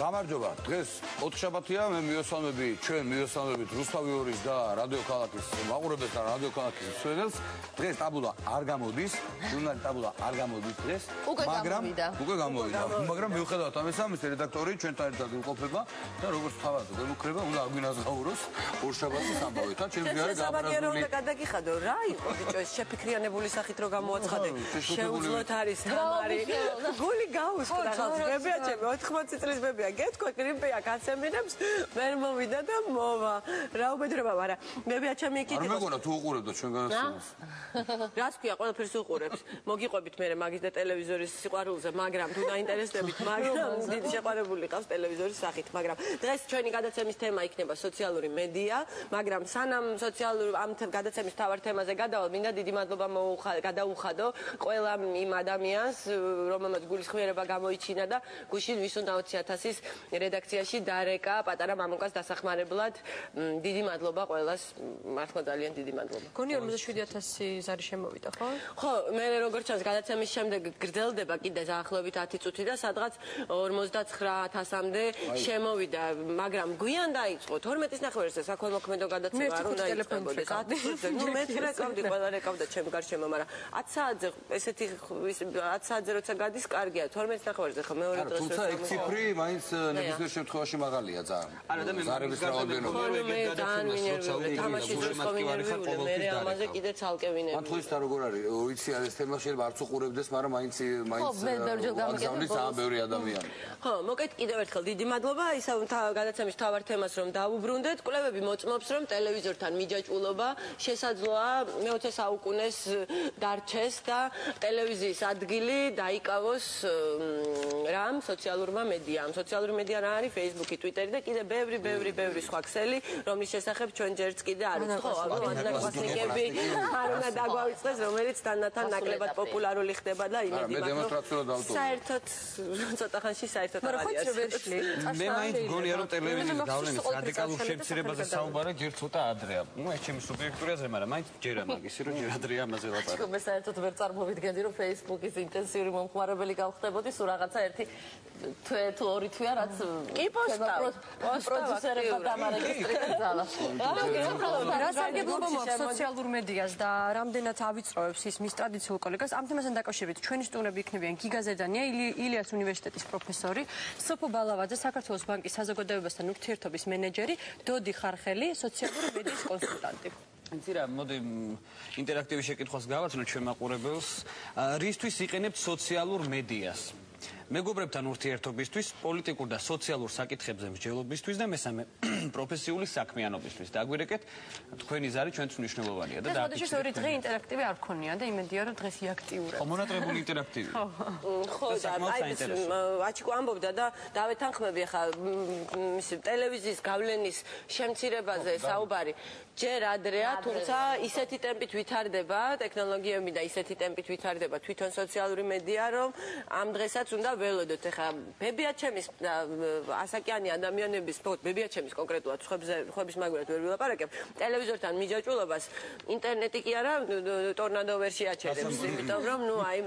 გამარჯობა. დღეს ოთხშაბათია, მე მივესალმები ჩვენ მივესალმებით რუსთავი 2-ის და რადიო ქალაქის მაყურებელს და რადიო ქალაქის მსმენელს. დღეს ტაბულა არ გამოდის, ჟურნალი ტაბულა არ გამოდის დღეს, მაგრამ უკვე გამოვიდა. მაგრამ მიუხედავად ამისა, მის რედაქტორი ჩვენთან ერთად იმყოფება და როგორც თავად გემუქრება, უნდა აგვინაზღაუროს ორშაბათის ამბავი. თან ჩემს გარე გამარჯვებული და გადაგიხადო რა იყო ბიჭო ეს შეფიქრიანებული სახით რო გამოაცხადე. შეუძლოთ არის თამარი. გული გაუსკდა ხალხს. ბებიაჩემი 80 წლის ბებია გეთქვა კრიმპია კაცემინებს ვერ მოვიდა და მოვა. რა უბედრება, მაგრამ ბებიაჩემი იქით იყო. არ მეგონა თუ უყურებდა ჩვენ განაცემას. რას ქვია, ყველაფერს უყურებს. მოგიყვებით მე მაგის და ტელევიზორის სიყვარულზე, მაგრამ თუ დაინტერესდებით, მაგრამ დიდი შეყვარებული ყავს ტელევიზორის სახით, მაგრამ დღეს ჩვენი გადაცემის თემა იქნება სოციალური მედია, მაგრამ სანამ სოციალური ამ გადაცემის თავარ თემაზე გადავალ, მინდა დიდი მადლობა გადაუხადო ყველა იმ ადამიანს, რომელმაც გულისხმიერება გამოიჩინა და გუშინ ვის უნდა 20,000-ის რედაქციაში დარეკა პატარა მამუკას დასახმარებლად. დიდი მადლობა ყველას, მართლა ძალიან დიდი მადლობა. გონი 47,000 ზარი შემოვიდა, ხო? ხო, მე როგორც ჩანს გადაცემის შემდეგ გრძელდება კიდე დაახლოებით 10 წუთი და სადღაც 59,000-მდე შემოვიდა, მაგრამ გვიან დაიწყო 12-ის ნახევარზე საქველმოქმედო გადაცემა არ უნდა იწყებოდეს. 10 წუთზე, ნუ მე რეკავდი, ყველა რეკავდა ჩემ გარშემო, მაგრამ 10 საათზე ესეთი 10 საათზე როცა გადის, კარგია, 12-ის ნახევარზე ხო მეორე დროს. თუმცა ეგ ციფრი მაინც ნებისმიერ შემთხვევაში მაღალია ძალიან. ზარების რაოდენობა. მე ძალიან მინერვიულე, თამაშის დროს მინერვიულე, მე ამაზე კიდე ცალკე მინერვიულე. მან თუის და როგორ არის, ვიცი არის თემა შეიძლება არც უყურებდეს, მაგრამ მაინც აგზავნის ძალიან ბევრი ადამიანი. ხო, მოკეთ კიდევ ერთხელ დიდი მადლობა, ისა გადაცემის თავარ თემას რომ დაუბრუნდეთ, კვლევები მოწმობს რომ ტელევიზორთან მიჯაჭვულობა შესაძლოა მე-20 საუკუნეს დარჩეს და ტელევიზიის ადგილი დაიკავოს რამ სოციალურმა მედიამ. სოციალური მედია რა არის? Facebook-ი, Twitter-ი და კიდე ბევრი სხვა ქსელი, რომლის შესახებ ჩვენ ჯერც კიდე არ ვიცით. ხო, ანაკასნიკები არ უნდა დაგვავიწყდეს, რომელიც თანდათან ნაკლებად პოპულარული ხდება და იმედი მაქვს. მე დემონსტრაციულად დავტოვე. საერთოდ ცოტა ხანში საერთოდ არ არის. მე მაინც გონია რომ ტელევიზიის გავლენის რადიკალურ შემცირებაზე საუბარი ჯერ ცოტა ადრეა. ნუ ეს ჩემი სუბიექტური აზრი, მაგრამ მაინც ჯერა მაგისი რომ ჯერ ადრეა ამაზე ლაპარაკი. მე საერთოდ ვერ წარმოვიდგენდი რომ Facebook-ის ინტენსიური მომხმარებელი გავხდებოდი, სულ რაღაცა ერთი თუ ორი თვეა რაც კი პროდიუსერებმა დამარეგისტრირდა ძალა. რა სარგებლობა მოაქვს სოციალურ მედიას და რამდენად ავიწროებს ის მის ტრადიციულ კოლეგას? ამ თემასთან დაკავშირებით ჩვენი სტუმრები იქნებიან გიგა ზედანია, ილიას უნივერსიტეტის პროფესორი, სოფო ბალავაძე, საქართველოს ბანკის საზოგადოებასთან ურთიერთობის მენეჯერი, დოდი ხარხელი, სოციალური მედიის კონსულტანტი. იცი რა, მოდი ინტერაქტივი შეკითხვას გავაცნოთ ჩვენ მაყურებელს. რისთვის იყენებთ სოციალურ მედიას? მეგობრებთან ურთიერთობისთვის, პოლიტიკურ და სოციალურ საკითხებზე მსჯელობისთვის და მესამე პროფესიული საქმიანობისთვის. დაგვირეკეთ, თქვენი ზარი ჩვენთვის მნიშვნელოვანია და დაგვიჭირეთ. ორი დღე ინტერაქტივი არ გქონია და იმედია რომ დღეს იაქტიურებ. ხო, მონატრებული ინტერაქტივი. ხო, აჩიკო ამბობდა და დავეთანხმები ახლა მისი ტელევიზიის გავლენის შემცირებაზე საუბარი ჯერ ადრეა, თუმცა ისეთი ტემპით ვითარდება ტექნოლოგიები და ისეთი ტემპით ვითარდება თვითონ სოციალური მედია, რომ ამ დღესაც უნდა ველოდოთ. ეხლა ბებიაჩემის ასაკიანი ადამიანების, ბებიაჩემის კონკრეტულად ხვების მაგურად ვერ ვილაპარაკებ, ტელევიზორთან მიჯაჭვულობას ინტერნეტი კი არა ტორნადო ვერ შეაჩერებს, იმიტომ რომ ნუ აი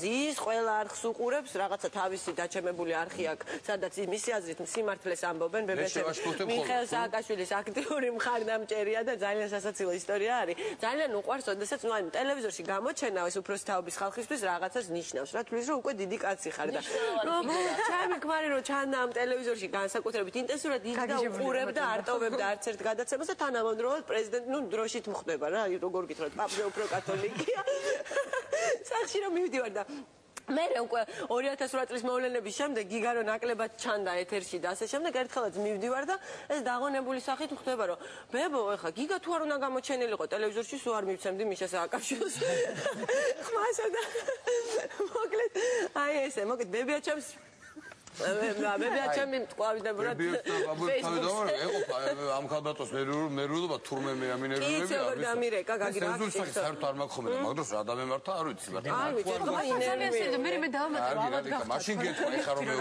ზის ყველა არხს უყურებს, რაღაცა თავისი დაჩემებული არხი აქვს, სადაც მისი აზრით სიმართლეს ამბობენ ბებიაჩემს. მიხეილ სააკაშვილის აქტიური მხარდამჭერია და ძალიან სასაცილო ისტორია არის. ძალიან უყვარს, ოდესაც ნუ აი ტელევიზორში გამოჩენა ეს უფროსი თაობის ხალხისთვის რაღაცას ნიშნავს, რა თulis რომ უკვე დიდი კაცი ხარ და რომ ჩემი ქმარი რომ ჩანდა ამ ტელევიზორში განსაკუთრებით ინტენსიურად იდგა უყურებდა არტოვებდა არც ერთ გადაცემას და თანამედროვე პრეზიდენტი ნუ დროშით მხვდება რა როგორ გითხრათ პაპზე უფრო კათოლიკია სახში რომ მივდივარ და მე უკვე 2008 წლის მოვლენების შემდეგ გიგა რო ნაკლებად ჩანდა ეთერში და ასე შემდეგ ერთხელაც მივდივარ და ეს დაღონებული სახით ხდება რომ ბებო ეხა გიგა თუ არ უნდა გამოჩენილიყო ტელევიზორში სულ არ მივცემდი მიშა სააკაშვილს ხმასა და მოკლედ აი ესე მოკლედ ბებიაჩემს ბებიაჩემი მტყავდებურად ამ ხალბატონს მერვილობა თურმე მეამინერვიები კი როგორ დამირეკა გაგირაკი ზუსტად საერთოდ არ მაქვს ხოლმე მაგ დროს რა დამემართა არ ვიცი მე დავამატე მაშინ გეტყვი ხარო მე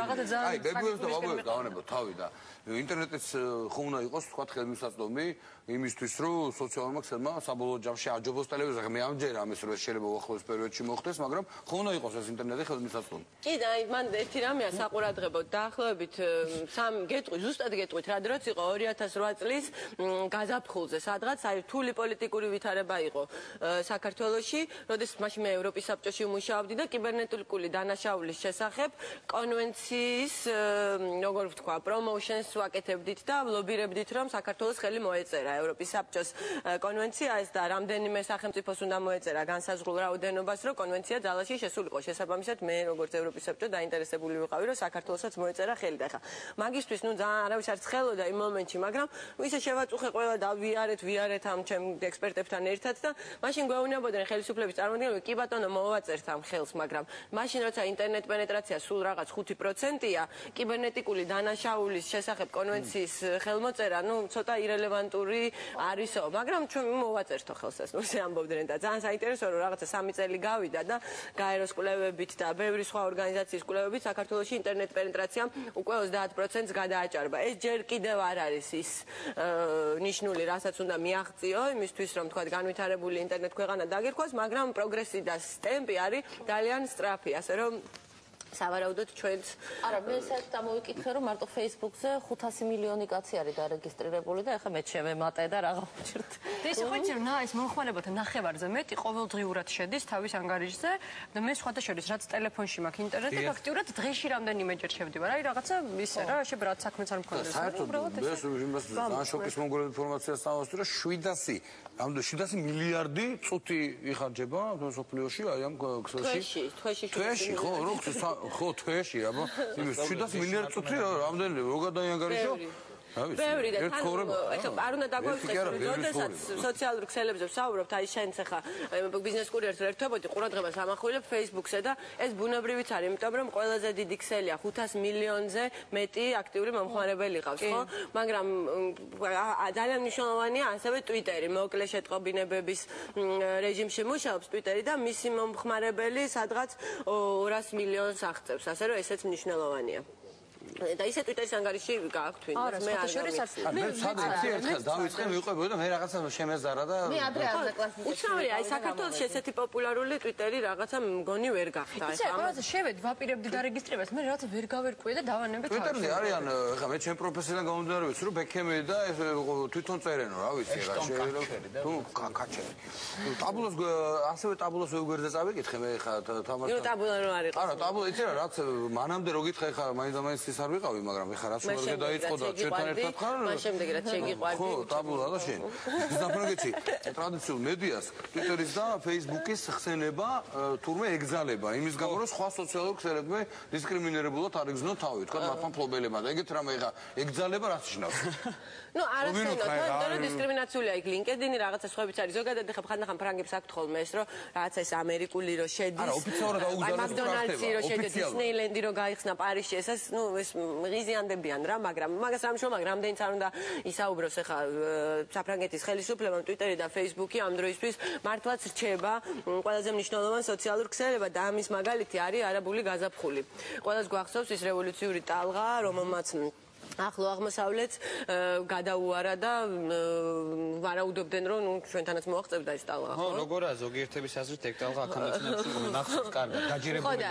აი ბებიებს და ბაბუებს დავანებო თავი და ინტერნეტიც ხომ უნდა იყოს თქვა ხელმისაწვდომი იმისთვის რომ სოციალურმა ქსელმა საბოლოო ჯამში აჯობოს ტელევიზორზე მე ამჯერა ამის რომ შეიძლება უახლოეს პერიოდში მოხდეს მაგრამ ხომ უნდა იყოს ეს ინტერნეტი ხელმისაწვდომი კი და აი მან ერთი რამეა საყურადღებო ყურადღებოთ დაახლოებით გეტყვი, ზუსტად გეტყვით, რა დროც იყო 2008 წლის გაზაფხულზე, სადღაც აი რთული პოლიტიკური ვითარება იყო საქართველოში, როდესაც მაშინ მე ევროპის საბჭოში ვმუშაობდი და კიბერნეტიკული დანაშაულის შესახებ კონვენციის, როგორ ვთქვა, პრომოუშენს ვაკეთებდით და ლობირებდით, რომ საქართველოს ხელი მოეწერა ევროპის საბჭოს კონვენციას და რამდენიმე სახელმწიფოს უნდა მოეწერა განსაზღვრულ რაოდენობას, რომ კონვენცია ძალაში შესულიყო. შესაბამისად, მე როგორც ევროპის საბჭო დაინტერესებული ვიყავი, რომ საქართველოსაც მოეწერა ხელი და ხა. მაგისთვის ნუ ძალიან არავის არ ცხელოდა იმ მომენტში, მაგრამ ისე შევაწუხე ყველა და ვიარეთ ამ ჩემ ექსპერტებთან ერთად და მაშინ გვეუბნებოდნენ ხელისუფლების წარმომადგენლები, კი ბატონო, მოვაწერთ ამ ხელს, მაგრამ მაშინ როცა ინტერნეტ პენეტრაცია სულ რაღაც 5%-ია, კიბერნეტიკული დანაშაულის შესახებ კონვენციის ხელმოწერა, ნუ ცოტა ირელევანტური არისო, მაგრამ ჩვენ მოვაწერთო ხელს ეს, ნუ ესე ამბობდნენ და ძალიან საინტერესოა, რომ რაღაცა 3 წელი გავიდა და გაეროს კვლევებით და ბევრი სხვა ორგანიზაციის კვლევებით საქართველოში ინტერნეტ პენეტრაციამ უკვე 30%-ს გადააჭარბა. ეს ჯერ კიდევ არ არის ის ნიშნული, რასაც უნდა მიაღწიო იმისთვის, რომ თქვა განვითარებული ინტერნეტ ქვეყანა დაგერქვას, მაგრამ პროგრესი და ტემპი არის ძალიან სწრაფი, ასე რომ სავარაუდოდ ჩვენც არა მე საერთოდ ამოვიკითხე რომ მარტო Facebook-ზე 500 მილიონი კაცი არის დარეგისტრირებული და ეხლა მე შემემატე და რაღა ვჭირთ. ეს ხოჭი რა ეს მომხმარებელთა ნახევარზე მეტი ყოველდღიურად შედის თავის ანგარიშზე და მე სხვათა შორის რაც ტელეფონში მაქვს ინტერნეტი ფაქტიურად დღეში რამდენიმეჯერ შევდივარ. აი რაღაცა ისე რა შებრად საქმეც არ მქონდეს. საერთოდ ეს იმას ძალიან შოკის მომგვრელ ინფორმაციას წავასწრო რა 700 მილიარდი წუთი იხარჯება სოფლიოში აი ამ ქსელში. თვეში ხო რო ხო თვეში აბა იმის 700 მილიარდი წუთი რამდენი რო გადაიანგარიშო ბევრი და თან არ უნდა დაგვაუწყდეს როდესაც სოციალურ ქსელებზე ვსაუბრობთ აი შენც ახლა ბიზნეს კურიერს ერთობოდი ყურადღებას ამახვილებ Facebook-ზე და ეს ბუნებრივიც არის იმიტომ რომ ყველაზე დიდი ქსელია 500 მილიონზე მეტი აქტიური მომხმარებელი ყავს ხო მაგრამ ძალიან მნიშვნელოვანია ასევე Twitter-ი მოკლე შეტყობინებების რეჟიმში მუშაობს Twitter-ი და მისი მომხმარებელი სადღაც 200 მილიონს აღწევს ასე რომ ესეც მნიშვნელოვანია და ისე Twitter-ის ანგარიში გააქვთ ვინმეს მე არ მე სადაც ერთხელ დავიწყე მივყვებოდი და მე რაღაცა შემეზარა და მე ადრე აზაკლასზე უცნაურია აი საქართველოში ესეთი პოპულარული Twitter-ი რაღაცა მგონი ვერ გახდა ეხლა ყველაზე შევედი ვაპირებდი დარეგისტრებას მე რაღაცა ვერ გავერკვიე და დავანებე თავი Twitter-ზე არიან ეხლა მე ჩემ პროფესიიდან გამომდინარე ვიცი რომ ბექემი და თვითონ წერენო რა ვიცი რა შეიძლება თუ კაჩერი ტაბულოს ასევე ტაბულოს ვებგვერდზე წავიკითხე მე ეხლა თამაში ტაბულა რო არის არა ტაბულა იცი რა რაც მანამდე რო გითხე ეხლა მაინც ის არ ვიყავი მაგრამ ეხლა რაც უნდა გადაიწყო და ჩვენთან ერთად ხარ მან შემდეგ რაც შეგიყვარდი ხო ტაბულა და შენ ზაფრანგეთი ტრადიციულ მედიას Twitter-ის და Facebook-ის ხსენება თურმე ეგზალება იმის გამო რომ სხვა სოციალურ ქსელებმა დისკრიმინირებულად არ იგზნო თავი თქვა მართლა მფლობელებმა და ეგეთ რამე ეხლა ეგზალება რაც ნიშნავს ნუ არასდროს და დისკრიმინაციულია იქ LinkedIn-ი რაღაცა სხვაებიც არის ზოგადად ეხლა ხანდახან ფრანგებს აქვთ ხოლმე ეს რომ რაღაცა ეს ამერიკული რო შედის არა ოფიციალურად აუგზავნეს McDonald's-ი რო შედის Disneyland-ი რო გაიხსნა პარიზში ეს ნუ ეს ღიზიანდებიან რა მაგრამ მაგას რამ შომა რამდენიც არ უნდა ისაუბროს ეხლა საფრანგეთის ხელისუფლებამ Twitter-ი და Facebook-ი ამ დროისთვის მართლაც რჩება ყველაზე მნიშვნელოვანი სოციალურ ქსელებად და ამის მაგალითი არის არაბული გაზაფხული ყველას გვახსოვს ის რევოლუციური ტალღა რომელმაც ახლო აღმოსავლეთს გადაუარა და ვარაუდობდნენ რომ ნუ ჩვენთანაც მოაღწევდა ეს ტალღა ხო როგორაა ზოგიერთების აზრით ეგ ტალღა აქამდე ნახავს კარგად დაჯერებული ხო და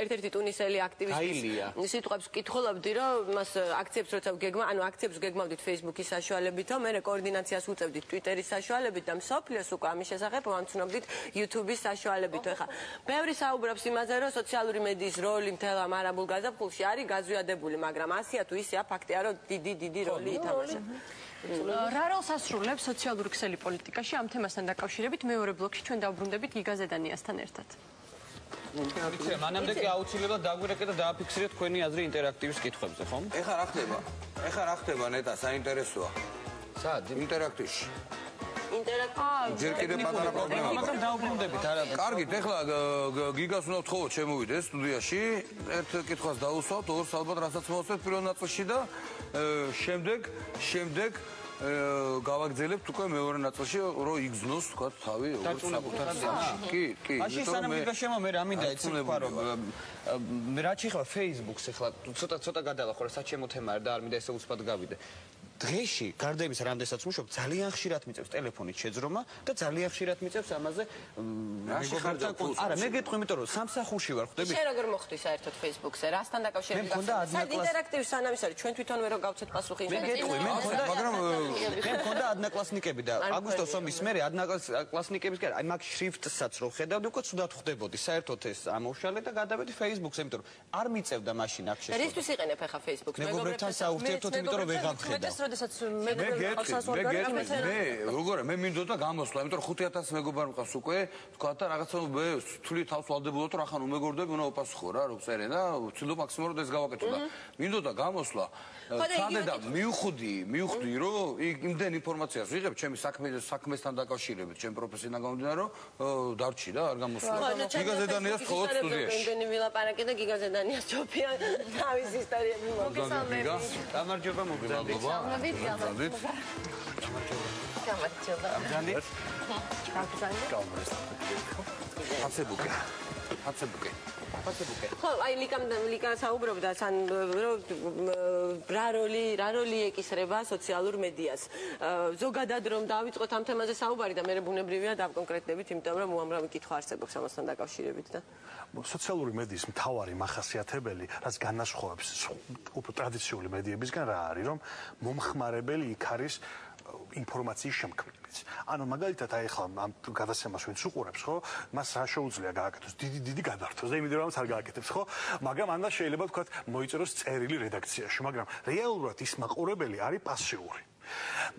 ერთ-ერთი ტუნისელი აქტივისტი სიტყვებს ვკითხულობდი რომ მას აქციებს როცა ვგეგმა ანუ აქციებს ვგეგმავდით Facebook-ის საშუალებითო მე კოორდინაციას უწევდით Twitter-ის საშუალებით და მსოფლიოს უკვე ამის შესახებ ვამცნობდით YouTube-ის საშუალებითო ეხლა ბევრი საუბრობს იმაზე რომ სოციალური მედიის როლი მთელ ამ არაბულ გაზაფხულში არის გაზვიადებული მაგრამ ასია თუ ისეა ფაქტია რომ დიდი როლი ითამაშა. რა როლს ასრულებს სოციალური ქსელი პოლიტიკაში ამ თემასთან დაკავშირებით მეორე ბლოკში ჩვენ დავბრუნდებით გიგა ზედანიასთან ერთად. იცი მანამდე კი აუცილებლად დაგვირეკე და დააფიქსირეთ თქვენი აზრი ინტერაქტივის კითხვებზე ხომ? ეხლა რა ხდება ნეტა საინტერესოა. სად? ინტერაქტივში. ჯერ კიდე პატარა პრობლემა. მაგრამ დაუბრუნდებით არა. კარგით, ეხლა გიგას უნდა ვთხოვოთ შემოვიდეს სტუდიაში. ერთ კითხვას დაუსვათ, ორს ალბათ რასაც მოვსვეთ პირველ ნაწილში და შემდეგ გავაგრძელებთ უკვე მეორე ნაწილში, რომ იგზნოს თქვა თავი საკუთარ სახლში. კი. მაშინ სანამ გიგაშემო მე რა მინდა იცი თქვა რომ მე რა შეიძლება Facebook-ს ეხლა ცოტა გადალა ხო რა საჩემო თემა არ და არ მინდა ესე უცბად გავიდე. დღეში გარდა იმისა, რამდენსაც მუშაობ, ძალიან ხშირად მიწევს ტელეფონით შეძრომა და ძალიან ხშირად მიწევს ამაზე მეგობრებთან კონტაქტს. არა, მე გეტყვი, იმიტომ რომ სამსახურში ვარ, ხვდები? შენ როგორ მოხვდი საერთოდ Facebook-ზე? რასთან დაკავშირებით? საერთოდ ინტერაქტივი სანამ ის არის, ჩვენ თვითონ ვერ გავცეთ პასუხი ინტერაქტივი. მაგრამ მე მქონდა ადნაკლასნიკები და აგვისტოს ომის მერე ადნაკლასნიკების გარდა, აი მაგ შრიფტსაც რო ხედავდი, უკვე ცუდად ხვდებოდი. საერთოდ ეს ამოვშალე და გადავედი Facebook-ზე, იმიტომ რომ არ მიწევდა მაშინ აქ შეშოვა. რისთვის იყენებ ახლა Facebook-ს? მეგობრებთან საურთიერთოდ, იმიტომ რომ ვეღარ ვხედავ. როდესაც მე მინდოდა გამოსვლა, იმიტომ რომ 5000 მეგობარი მყავს უკვე, თქვა და რაღაცა მე თვლი თავს ვალდებულოთ, რომ ახლა მეგობრები უნდა უპასუხო რა, რო წერენ და ვცდილობ მაქსიმალურად ეს გავაკეთო და მინდოდა გამოსვლა. წადე და მივხვდი, რომ იმდენ ინფორმაციას ვიღებ ჩემი საქმესთან დაკავშირებით, ჩემ პროფესიიდან გამომდინარე, რომ დარჩი და არ გამოსვლა. გიგა ზედანიას ხოლმე სტუდიაში. იმდენი ვილაპარაკე და გიგა ზედანიას ჯობია თავის ისტორიები მოგესალმები. გამარჯობა მოგზაურობ. გამარჯობებით. გამარჯობა. აცებუკე. ხო, აი ლიკა საუბრობდა თან რა როლი ეკისრება სოციალურ მედიას. ზოგადად რომ დავიწყოთ ამ თემაზე საუბარი და მე ბუნებრივია დავკონკრეტდებით, იმიტომ რომ უამრავი კითხვა არსებობს ამასთან დაკავშირებით და სოციალური მედიის მთავარი მახასიათებელი, რაც განასხვავებს უფრო ტრადიციული მედიებისგან რა არის, რომ მომხმარებელი იქ არის ინფორმაციის შემქმნელიც. ანუ მაგალითად აი ახლა ამ გადაცემას ვინც უყურებს, ხო? მას რა შეუძლია გააკეთოს? დიდი გადართოს და იმედია რომ არ გააკეთებს, ხო? მაგრამ ამას შეიძლება თქვა მოიწეროს წერილი რედაქციაში, მაგრამ რეალურად ის მაყურებელი არის პასიური.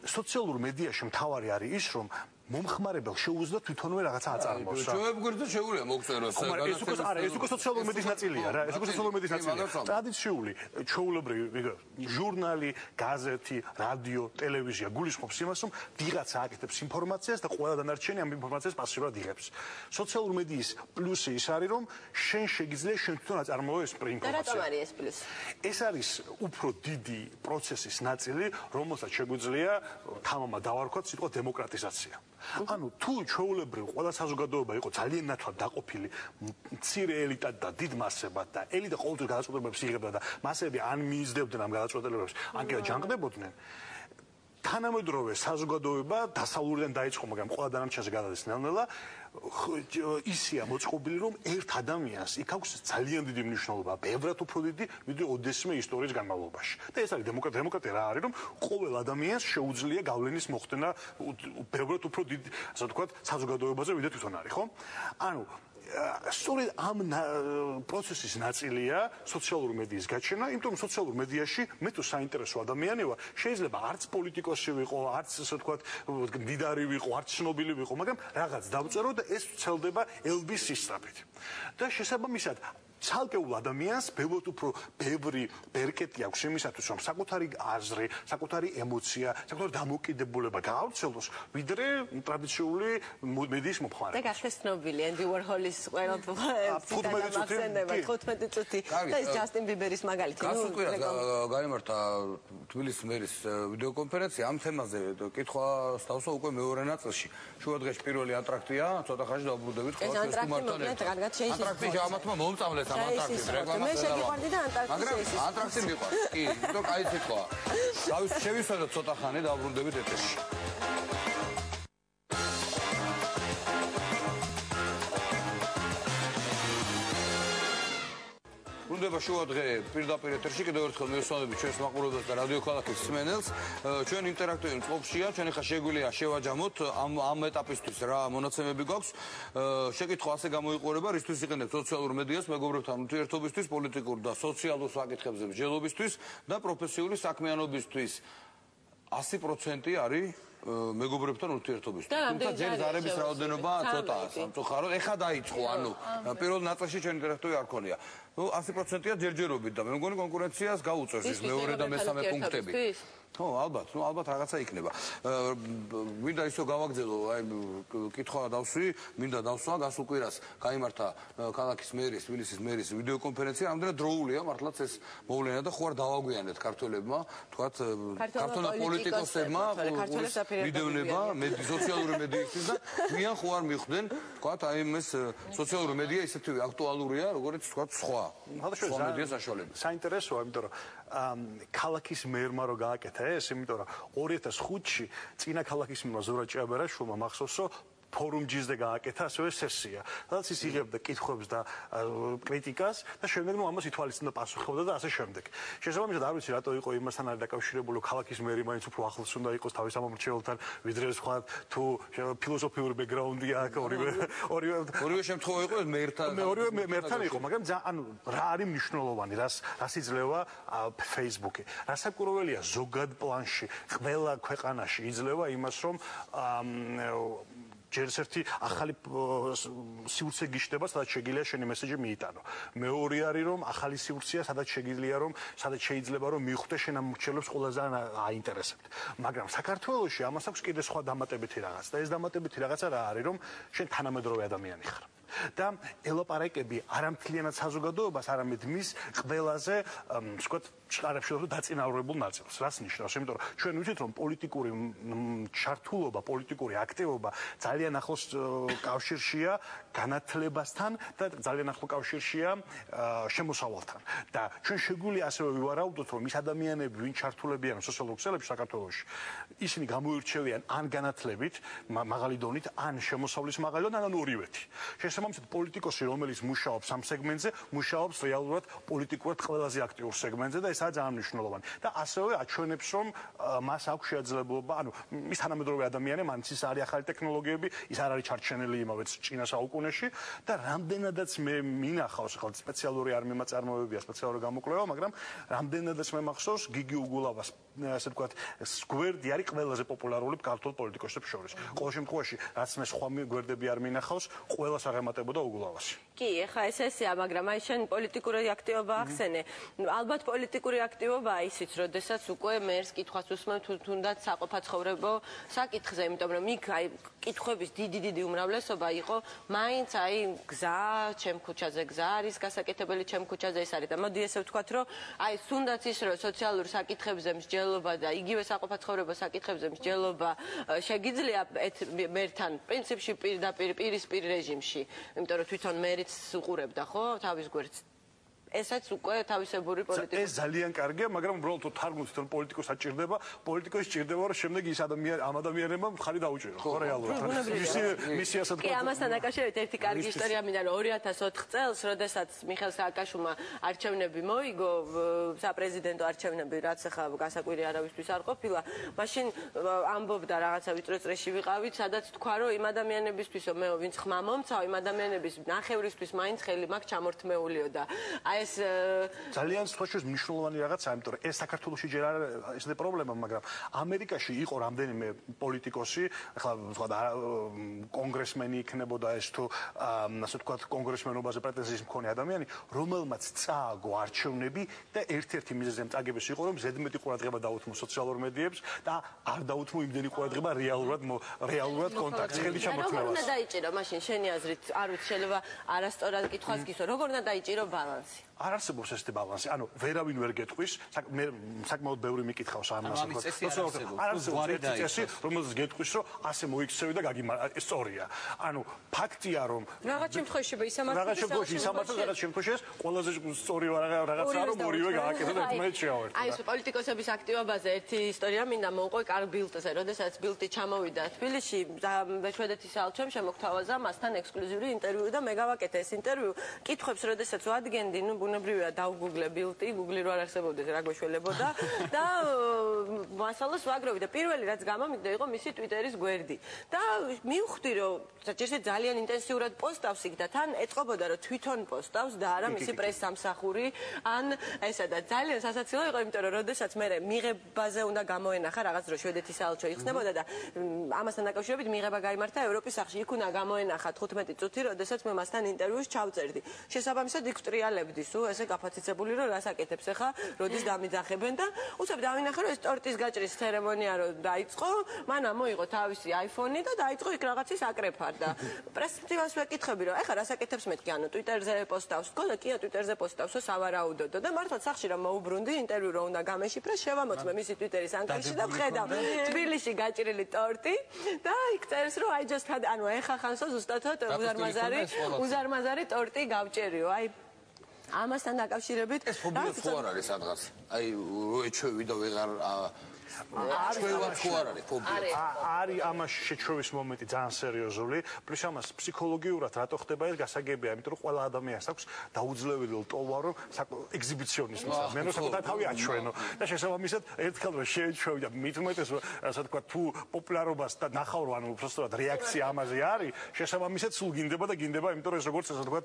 სოციალურ მედიაში მთავარი არის ის, რომ მომხმარებელს შეუძლია თვითონვე რაღაცა აწარმოოს. ჩვენებ გვერდზე შეუძლია მოგწეროს. ეს უკვე სოციალური მედიის ნაწილია რა, ეს უკვე სოციალური მედიის ნაწილია. ტრადიციული, ჩვეულებრივი ჟურნალი, გაზეთი, რადიო, ტელევიზია გულისხმობს იმას, რომ ვიღაცა აკეთებს ინფორმაციას და ყველა დანარჩენი ამ ინფორმაციას პასიურად იღებს. სოციალური მედიის პლუსი ის არის, რომ შენ შეგიძლია შენ თვითონ აწარმოო ეს ინფორმაცია. და რატომ არის ეს პლუსი? ეს არის უფრო დიდი პროცესის ნაწილი, რომელსაც შეგვიძლია თამამად დავარქვათ სიტყვა დემოკრატიზაცია. ანუ თუ ჩვეულებრივ ყველა საზოგადოება იყო ძალიან ნათლად დაყოფილი მცირე ელიტად და დიდ მასებად და ელიტა ყოველთვის გადაწყვეტილებებს იღებდა და მასები ან მიიზრდებდნენ ამ გადაწყვეტილებებს, ან კი ჯანყდებოდნენ. თანამედროვე საზოგადოება დასავლურიდან დაიწყო, მაგრამ ყველა დანარჩენზე გადადის ნელ-ნელა. ისია მოწყობილი, რომ ერთ ადამიანს იქ აქვს ძალიან დიდი მნიშვნელობა, ბევრად უფრო დიდი, ვიდრე ოდესმე ისტორიის განმავლობაში. და ეს არის დემოკრატია რა არის, რომ ყოველ ადამიანს შეუძლია გავლენის მოხდენა ბევრად უფრო დიდ, ასე ვთქვათ, საზოგადოებაზე, ვიდრე თვითონ არის, ხო? ანუ სწორედ ამ პროცესის ნაწილია სოციალური მედიის გაჩენა, იმიტომ რომ სოციალურ მედიაში მე თუ საინტერესო ადამიანი ვარ, შეიძლება არც პოლიტიკოსი ვიყო, არც ასე ვთქვათ, მდიდარი ვიყო, არც ცნობილი ვიყო, მაგრამ რაღაც დავწერო და ეს ვრცელდება ელბის სისწრაფით. და შესაბამისად ცალკეულ ადამიანს ბევრად უფრო ბევრი ბერკეტი აქვს იმისათვის, რომ საკუთარი აზრი, საკუთარი ემოცია, საკუთარი დამოკიდებულება გაავრცელოს, ვიდრე ტრადიციული მედიის მომხმარებელი. და გახდეს ცნობილი ენდი უორჰოლის ყველა 15 წუთი და ეს ჯასტინ ბიბერის მაგალითი. გაიმართა თბილისის მერის ვიდეოკონფერენცია ამ თემაზე, კითხვა სთავსო უკვე მეორე ნაწილში. შუა დღეში პირველი ანტრაქტია, ცოტა ხანში დავბრუნდებით ყოველთვის გუმართონ. ანტრაქტი ჯამათმა მომწავლეს ამ ანტრაქტის რეკლამას. მე შეგიყვარდი და ანტრაქტი მაგრამ ანტრაქტი მიყვარს. კი, იმიტომ კაი სიტყვა. შევისვადოთ ცოტა ხანი დავბრუნდებით ეთერში. ბრუნდება შუა დღე პირდაპირ ეთერში, კიდევ ერთხელ მივესალმებით ჩვენს მაყურებელს და რადიო ქალაქის მსმენელს. ჩვენ ინტერაქტიული წყობშია, ჩვენ ახლა შეგვიძლია შევაჯამოთ ამ ეტაპისთვის რა მონაცემები გვაქვს. შეკითხვა ასე გამოიყურება, რისთვის იყენებს სოციალურ მედიას მეგობრებთან ურთიერთობისთვის, პოლიტიკურ და სოციალურ საკითხებზე მსჯელობისთვის და პროფესიული საქმიანობისთვის. 100% არის მეგობრებთან ურთიერთობისთვის. თუმცა ჯერ ზარების რაოდენობა ცოტაა სამწუხაროდ. ეხლა დაიწყო, ანუ პირველ ნაწილში ჩვენ ინტერაქტივი არ ქონია. 100%-ია ჯერჯერობით და მე მგონი კონკურენციას გაუწევს ის მეორე და მესამე პუნქტები. ხო, ალბათ რაღაცა იქნება. მინდა ისო გავაგზავნო, აი კითხვა დავსვი, მინდა დავსვა გასულ კვირას გაიმართა ქალაქის მერის, თბილისის მერის ვიდეოკონფერენცია, ამდენად დროულია მართლაც ეს მოვლენა და ხო არ დავაგვიანეთ ქართველებმა, თქვათ ქართველ პოლიტიკოსებმა, ვიდეონება, სოციალური მედიისთვის და გვიან ხო არ მიხვდნენ, თქვათ აი ეს სოციალური მედია ისეთივე აქტუალურია, როგორც თქვათ სხვა მედია საშუალება. საინტერესოა, იმიტომ რომ ქალაქის მერმა რო გააკეთა მივახცეთ ეს, იმიტომ რომ 2005-ში წინა ქალაქის მიმართ ზურაბ ჭიაბარაშვილმა მახსოვს, რომ ფორუმჯიზდე გააკეთა ასევე სესია. სადაც ის იღებდა კითხვებს და კრიტიკას და შემდეგ ამას ითვალისწინდა პასუხობდა და ასე შემდეგ. შესაბამისად არ ვიცი რატო იყო იმასთან არის დაკავშირებული ქალაქის მერი მაინც უფრო ახლოს უნდა იყოს თავის ამომრჩეველთან ვიდრე სხვა თუ ფილოსოფიური ბექგრაუნდი აქვს ორივე შემთხვევა იყო მერთან. ორივე მერთან იყო, მაგრამ ანუ რა არის მნიშვნელოვანი, რას იძლევა Facebook-ი. რასაკვირველია ზოგად პლანში ყველა ქვეყანაში იძლევა იმას, რომ ჯერ ერთი ახალი სივრცე გიშდება, სადაც შეგიძლია შენი მესეჯი მიიტანო. მეორე არის რომ ახალი სივრცეა, სადაც შეიძლება რომ მიხვდე შენ ამ მრჩევლებს ყველაზე აინტერესებთ. მაგრამ საქართველოში ამას აქვს კიდე სხვა დამატებითი რაღაც და ეს დამატებითი რაღაცა რა არის, რომ შენ თანამედროვე ადამიანი ხარ. და ელაპარაკები არამთლიანად საზოგადოებას, არამედ მის ყველაზე, ვთქვათ, შყარებში დაწინაურებულ ნაწილს. რას ნიშნავს? იმიტომ რომ ჩვენ ვიცით, რომ პოლიტიკური ჩართულობა, პოლიტიკური აქტივობა ძალიან ახლოს კავშირშია განათლებასთან და ძალიან ახლო კავშირშია შემოსავალთან. და ჩვენ შეგვიძლია ასევე ვივარაუდოთ, რომ ის ადამიანები, ვინ ჩართულები არიან სოციალურ ქსელებში საქართველოში, ისინი გამოირჩევიან ან განათლებით, მაღალი დონით, ან შემოსავლის მაღალი დონით, ან ორივეთი. შესაბამისად, პოლიტიკოსი, რომელიც მუშაობს ამ სეგმენტზე, მუშაობს რეალურად პოლიტიკურად ყველაზე აქტიურ სეგმენტზე და ესაა ძალიან მნიშვნელოვანი. და ასევე აჩვენებს, რომ მას აქვს შესაძლებლობა, ანუ ის თანამედროვე ადამიანი, მან ის არის ახალი ტექნოლოგიები, ის არ არის ჩარჩენილი იმავე წინა საუკუნეში და რამდენადაც მე მინახავს, ახლა სპეციალური არ მიმაწარმოებია, სპეციალური გამოკვლევა, მაგრამ რამდენადაც მე მახსოვს, გიგი უგულავას, ასე ვთქვათ, გვერდი არის ყველაზე პოპულარული ქართულ პოლიტიკოსებს შორის. ყოველ შემთხვევაში, რაც მე სხვა გვერდები არ მინახავს, ყველას აღემატებოდა უგულავასი. კი, ეხა ეს ესეა, მაგრამ აი შენ პოლიტიკური აქტივობა ახსენე. ალბათ პოლიტიკური აქტივობაა ისიც, როდესაც უკვე მერს კითხვას უსმენ თუნდაც საყოფაცხოვრებო საკითხზე, იმიტომ რომ იქ აი კითხვების დიდი უმრავლესობა იყო მაინც აი გზა, ჩემ ქუჩაზე გზა არის გასაკეთებელი, ჩემ ქუჩაზე ეს არის და მოდი ესე ვთქვათ, რომ აი თუნდაც ის რომ სოციალურ საკითხებზე მსჯელობა და იგივე საყოფაცხოვრებო საკითხებზე მსჯელობა შეგიძლია მერთან პრინციპში პირდაპირ პირისპირ რეჟიმში, იმიტომ რომ თვითონ მერიც უყურებდა ხო თავის გვერდს. ესაც უკვე თავისებური პოლიტიკა. ეს ძალიან კარგია, მაგრამ უბრალოდ თუ თარგმნით რომ პოლიტიკოს აჭირდება, პოლიტიკოსი ჭირდება რომ შემდეგ ის ამ ადამიანებმა მხარი დაუჭირო, ხო რეალურად. მისი ასე კი, ამასთან დაკავშირებით ერთი კარგი ისტორია მინდა რომ 2004 წელს, როდესაც მიხეილ სააკაშვილმა არჩევნები მოიგო, საპრეზიდენტო არჩევნები, რაც ახლა გასაკვირი არავისთვის არ ყოფილა, მაშინ ამბობდა რაღაცა ვიწრო წრეში ვიყავით, სადაც თქვა რომ იმ ადამიანებისთვის, მე ვინც ხმა მომცავ, იმ ადამიანების ნახევრისთვის მაინც ხელი მაქვს ჩამორთმეულიო და ეს ძალიან სწორედ მნიშვნელოვანი რაღაცაა, იმიტომ რომ ეს საქართველოში ჯერ არ ესეთი პრობლემა, მაგრამ ამერიკაში იყო რამდენიმე პოლიტიკოსი, ახლა ვთქვა კონგრესმენი იქნებოდა ეს თუ ასე ვთქვათ კონგრესმენობაზე პრეტენზიის მქონე ადამიანი, რომელმაც წააგო არჩევნები და ერთ-ერთი მიზეზი ამ წაგების იყო, რომ ზედმეტი ყურადღება დაუთმო სოციალურ მედიებს და არ დაუთმო იმდენი ყურადღება რეალურად კონტაქტს, ხელით ჩამორთმევას. როგორ უნდა დაიჭირო მაშინ შენი აზრით, არ ვიცი, შეიძლება არასწორად კითხვას გისვა, როგორ უნდა დაიჭირო ბალანსი? არ არსებობს ესეთი ბალანსი. ანუ ვერავინ ვერ გეტყვის, საკმაოდ ბევრი მიკითხავს ამას. არ არსებობს ერთი წესი, რომელზეც გეტყვის, რომ ასე მოიქცევი და ეს სწორია. ანუ ფაქტია, რომ რაღაც შემთხვევაში ისამართლე, რაღაც შემთხვევაში ეს ყველაზე სწორი რაღაცაა, რომ ორივე გააკეთო და ერთმანეთს შეავერთო. აი ეს პოლიტიკოსების აქტივობაზე ერთი ისტორია მინდა მოუყვე კარლ ბილტზე, როდესაც ბილტი ჩამოვიდა თბილისში, შვედეთის საელჩომ შემოგთავაზა მასთან ექსკლუზიური ინტერვიუ და მე გავაკეთე ეს ინტერვიუ. კითხვებს როდესაც ვადგენდი, ბუნებრივია დავგუგლე ბილტი, გუგლი რო არ არსებობდეს რა გვეშველებოდა და მასალას ვაგროვი და პირველი რაც გამომიგდა იყო მისი ტვიტერის გვერდი. და მივხვდი რომ საჭიროა ძალიან ინტენსიურად პოსტავს იქ და თან ეტყობოდა რომ თვითონ პოსტავს და არა მისი პრესსამსახური ან ესა და ძალიან სასაცილო იყო, იმიტომ რომ როდესაც მე მიღებაზე უნდა გამოენახა რაღაც რო შვედეთის საელჩო იხსნებოდა და ამასთან დაკავშირებით მიღება გაიმართა ევროპის სახლში. იქ უნდა გამოენახა 15 წუთი, როდესაც მე მასთან ინტერვიუს ჩავწერდი. შესაბამისად იქ ვტრიალებდი სულ ესე გაფაციცებული რომ რას აკეთებს ახლა, როდის დამიძახებენ და უცებ დავინახე რომ ეს ტორტის გაჭრის ცერემონია რო დაიწყო, მან ამოიღო თავისი iPhone-ი და დაიწყო იქ რაღაცის აკრეფარ და პრესს ვეკითხები რომ ახლა რას აკეთებს მეთქი, ანუ ტვიტერზე პოსტავს თქო და კი ტვიტერზე პოსტავსო სავარაუდოდ და მართლა სახში რომ მოუბრუნდი ინტერვიუ რო უნდა გამეშიფრე, შევამოწმე მისი ტვიტერის ანკარში და ვხედავ თბილისში გაჭრილი ტორტი და იქ წერს რომ I just had, ანუ ეხა ხანსო ზუსტად უზარმაზარი ტორტი გავჭერიო. აი ამასთან დაკავშირებით ეს ფობია ხო არ არის სადღაც? აი ეჩვევი და ვეღარ ჩვენවත් ხო არ არის ფობია. არის ამაში შეჩვევის მომენტი ძალიან სერიოზული, პლუს ამას ფსიქოლოგიურად რატო ხდება ეს გასაგებია, იმიტომ რომ ყველა ადამიანს აქვს დაუძლეველი ლტოლვა, რომ ექსიბიციონიზმის მე რო საკუთარ თავი აჩვენო და შესაბამისად ერთხელ რომ შეეჩვევი და მით უმეტეს ასე თქვა თუ პოპულარობას და ნახავ რომ ანუ უბრალოდ რეაქცია ამაზე არის, შესაბამისად სულ გინდება და გინდება, იმიტომ რომ ეს როგორც ასე თქვა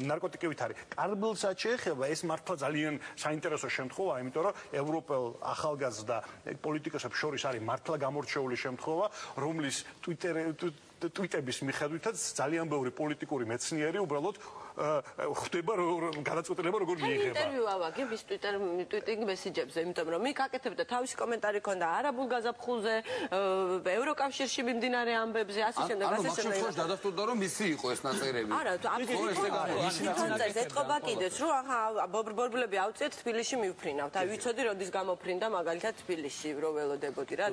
ნარკოტიკებით არის. კარბილსაც შეეხება ეს მართლა ძალიან საინტერესო შემთხვევაა, იმიტომ რომ ევროპელ ახალგაზრდა პოლიტიკოსებს შორის არის მართლა გამორჩეული შემთხვევა, რომლის ტვიტების მიხედვითაც ძალიან ბევრი პოლიტიკური მეცნიერი უბრალოდ ხდება გადაწყვეტილება როგორ მიიღება. ინტერვიუ ავაგე მის ტვიტინგ მესიჯებზე, იმიტომ რომ მიკ აკეთებდა თავისი კომენტარი ქონდა არაბულ გაზაფხულზე, ევროკავშირში მიმდინარე ამბებზე, ასე შემდეგ, ასე შემდეგ. ანუ მაგ დადასტურდა რომ მისი იყო ეს ნაწერები. არა, აბსოლუტურად ეთყობა კიდეც, რომ ახლა ბორბლები ავწიეთ თბილისში მივფრინავთ. აი ვიცოდი როდის გამოფრინდა მაგალითად თბილისში რო ველოდებოდი რა,